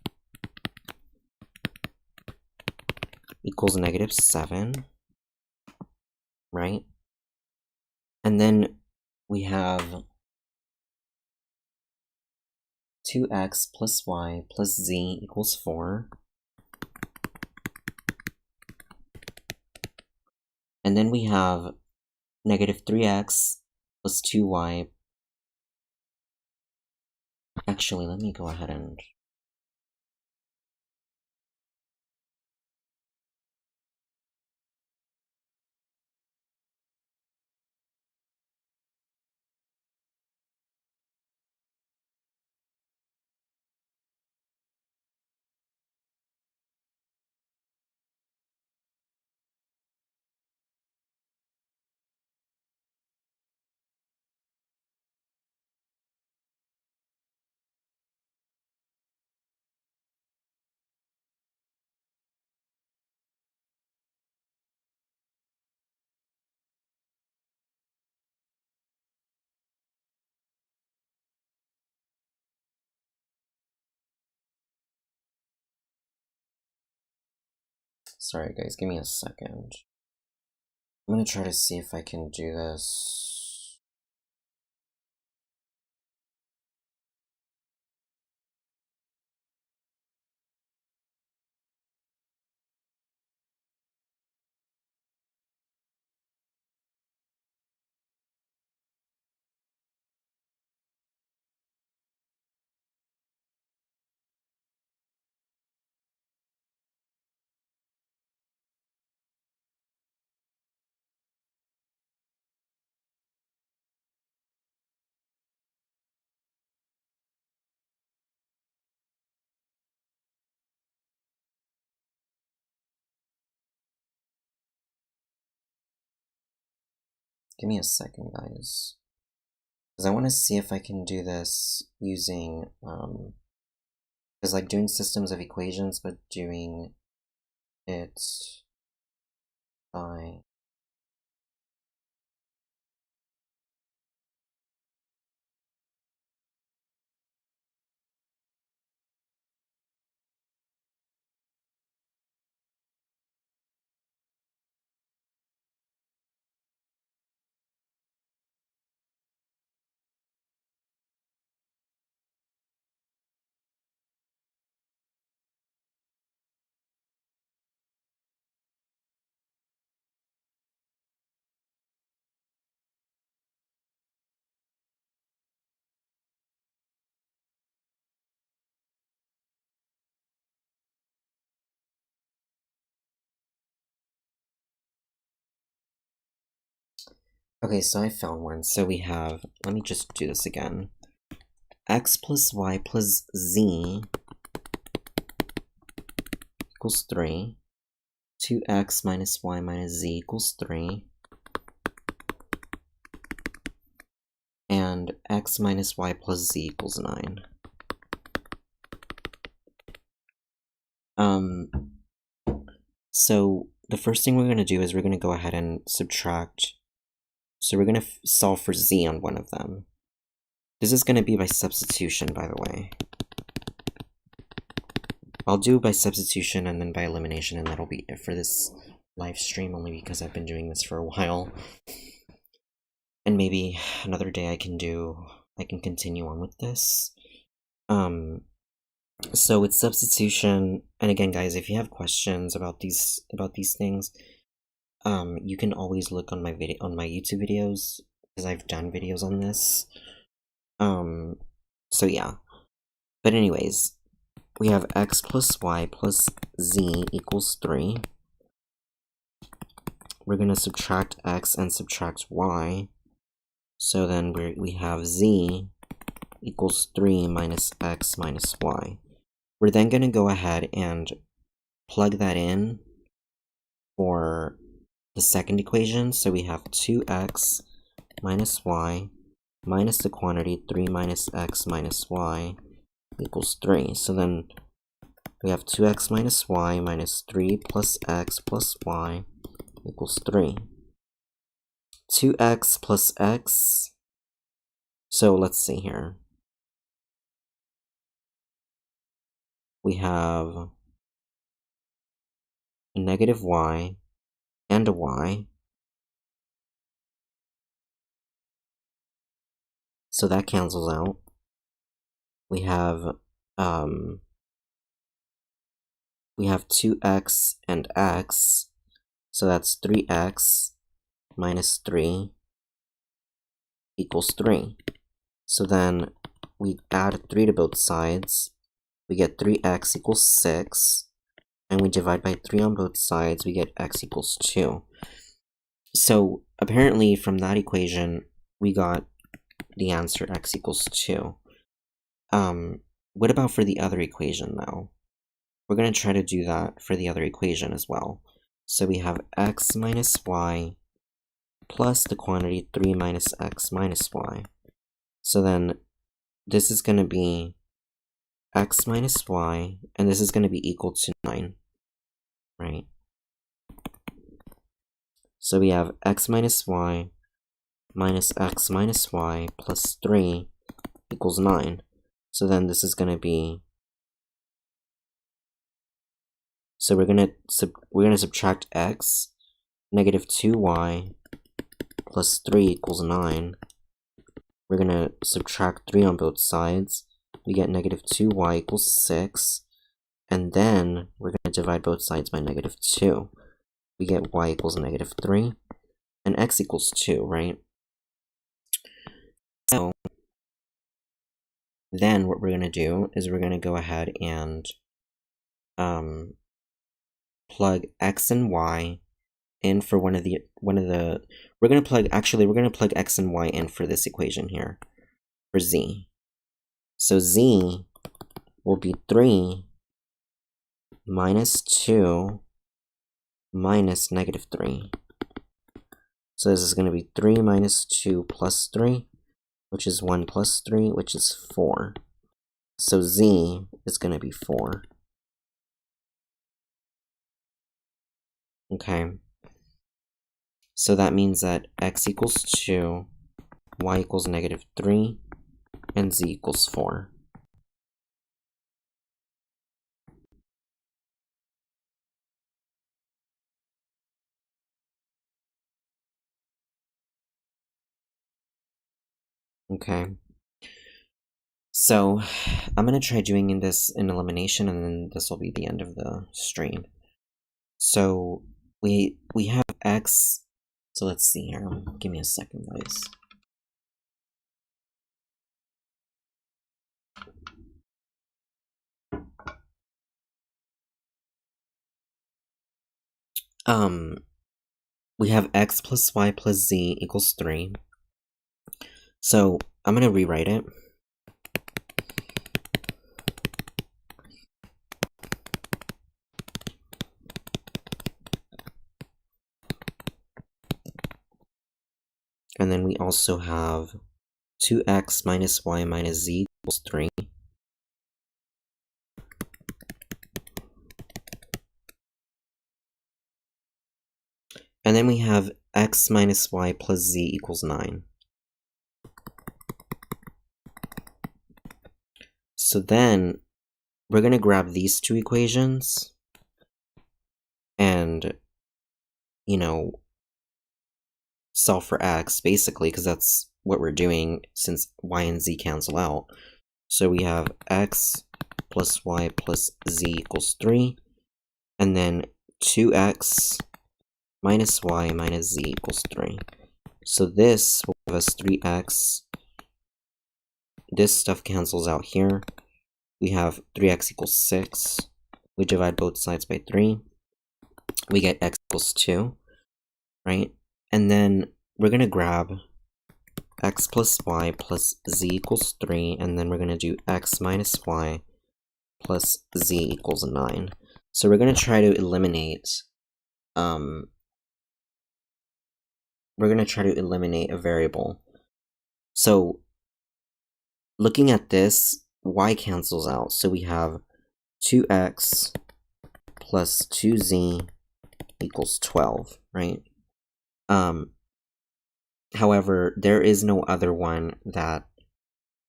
equals negative 7, right? And then we have 2x plus y plus z equals 4. And then we have negative 3x plus 2y. Actually, let me go ahead and Sorry guys, give me a second. I'm gonna try to see if I can do this. Give me a second, guys. Because I want to see if I can do this using, because like doing systems of equations, but doing it by... Okay, so I found one. So we have, let me just do this again. X plus y plus z equals 3. 2x minus y minus z equals 3. And x minus y plus z equals 9. So the first thing we're going to do is we're going to go ahead and subtract. So we're going to solve for z on one of them. This is going to be by substitution, by the way. I'll do by substitution and then by elimination, and that'll be it for this live stream, only because I've been doing this for a while. And maybe another day I can continue on with this. So with substitution, and again guys, if you have questions about these things, you can always look on my YouTube videos, because I've done videos on this. So yeah. But anyways, we have x plus y plus z equals 3. We're gonna subtract x and subtract y. So then we have z equals 3 minus x minus y. We're then gonna go ahead and plug that in for the second equation. So we have 2x minus y minus the quantity 3 minus x minus y equals 3. So then we have 2x minus y minus 3 plus x plus y equals 3. 2x plus x. So let's see here. We have a negative y and a y. So that cancels out. We have 2x and x. So that's 3x minus 3 equals 3. So then we add 3 to both sides. We get 3x equals 6. And we divide by 3 on both sides. We get x equals 2. So apparently from that equation, we got the answer x equals 2. What about for the other equation though? We're going to try to do that for the other equation as well. So we have x minus y plus the quantity 3 minus x minus y. So then this is going to be x minus y, and this is going to be equal to 9, right? So we have x minus y minus x minus y plus 3 equals 9. So then this is going to be, So we're gonna subtract x, negative 2y plus 3 equals 9. We're gonna subtract 3 on both sides. We get negative 2y equals 6. And then we're gonna divide both sides by negative 2. We get y equals negative 3. And x equals 2, right? So then what we're gonna do is we're gonna go ahead and plug x and y in for we're gonna plug x and y in for this equation here for z. So z will be 3 minus 2 minus negative 3. So this is going to be 3 minus 2 plus 3, which is 1 plus 3, which is 4. So z is going to be 4. Okay. So that means that x equals 2, y equals negative 3, and z equals 4. Okay. So I'm going to try doing this in elimination, and then this will be the end of the stream. So we have x. So let's see here. Give me a second, guys. We have x plus y plus z equals 3. So I'm gonna rewrite it. And then we also have 2x minus y minus z equals 3. And then we have x minus y plus z equals 9. So then we're going to grab these two equations and, solve for x, basically, because that's what we're doing since y and z cancel out. So we have x plus y plus z equals 3, and then 2x minus y minus z equals 3. So this will give us 3x. This stuff cancels out here. We have 3x equals 6. We divide both sides by 3. We get x equals 2, right? And then we're going to grab x plus y plus z equals 3, and then we're going to do x minus y plus z equals 9. So we're going to try to eliminate a variable. So looking at this, y cancels out. So we have 2x plus 2z equals 12, right? However, there is no other one that,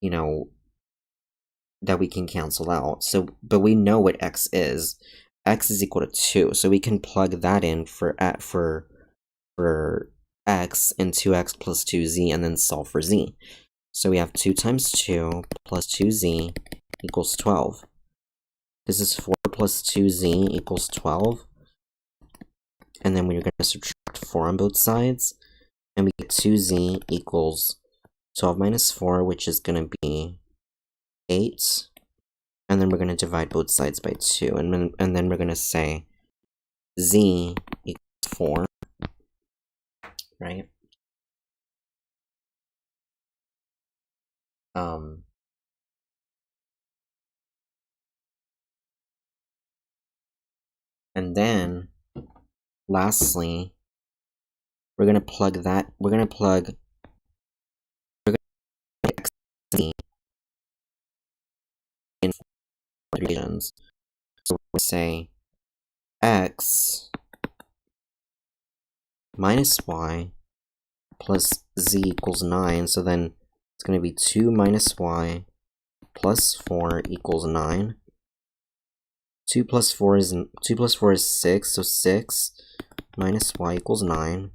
that we can cancel out. So, but we know what x is. X is equal to 2, so we can plug that in for x and 2x plus 2z, and then solve for z. So we have 2 times 2 plus 2z equals 12. This is 4 plus 2z equals 12. And then we're going to subtract 4 on both sides. And we get 2z equals 12 minus 4, which is going to be 8. And then we're going to divide both sides by 2. And then we're going to say z equals 4, right? And then, lastly, we're going to plug x in regions. So we're going to say x minus y plus z equals 9. So then it's going to be 2 minus y plus 4 equals 9. 2 plus 4 is 6, so 6 minus y equals 9.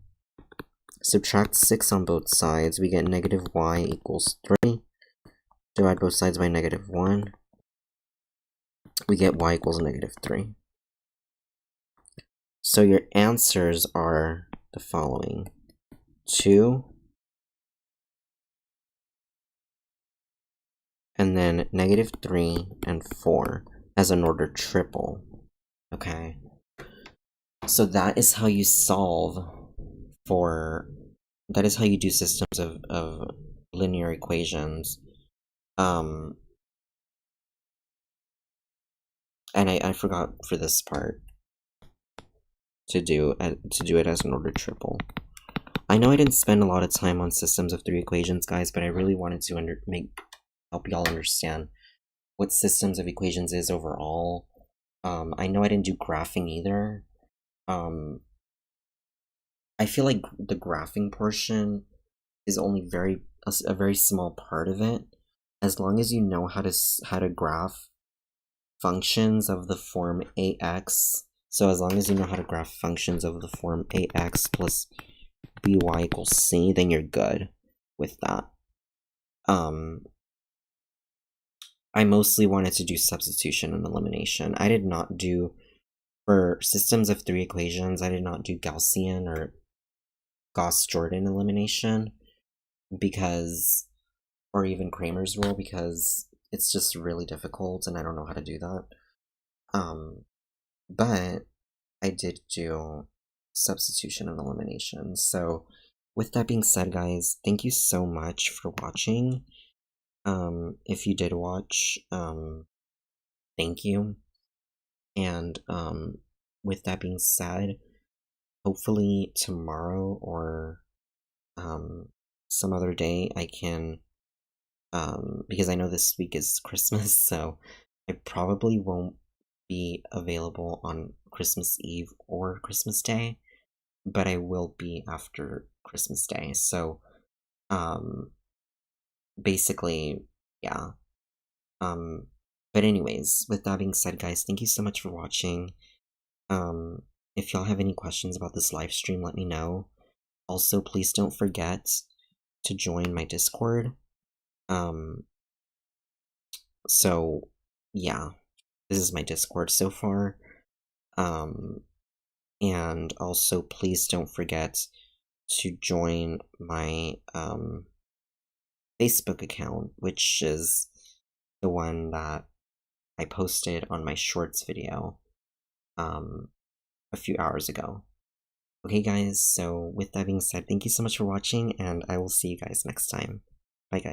Subtract 6 on both sides, we get negative y equals 3. Divide both sides by negative 1. We get y equals negative 3. So your answers are the following. 2, and then negative 3 and 4 as an ordered triple. Okay. So that is how you solve that is how you do systems of linear equations. And I forgot for this part to do it as an ordered triple. I know I didn't spend a lot of time on systems of 3 equations, guys, but I really wanted to help y'all understand what systems of equations is overall. I know I didn't do graphing either. I feel like the graphing portion is only a very small part of it. As long as you know how to graph functions of the form ax, so as long as you know how to graph functions of the form ax plus by equals c, then you're good with that. I mostly wanted to do substitution and elimination. I did not do, for systems of 3 equations, I did not do Gaussian or Gauss-Jordan elimination because, or even Cramer's rule, because it's just really difficult and I don't know how to do that. But I did do substitution and elimination. So with that being said, guys, thank you so much for watching. If you did watch, thank you. And with that being said, hopefully tomorrow or some other day I can, because I know this week is Christmas, so I probably won't be available on Christmas Eve or Christmas Day, but I will be after Christmas Day. So basically, yeah. But anyways, with that being said, guys, thank you so much for watching. If y'all have any questions about this live stream, let me know. Also, please don't forget to join my Discord. So yeah, this is my Discord so far. And also please don't forget to join my Facebook account, which is the one that I posted on my shorts video a few hours ago. Okay guys, so with that being said, thank you so much for watching, and I will see you guys next time.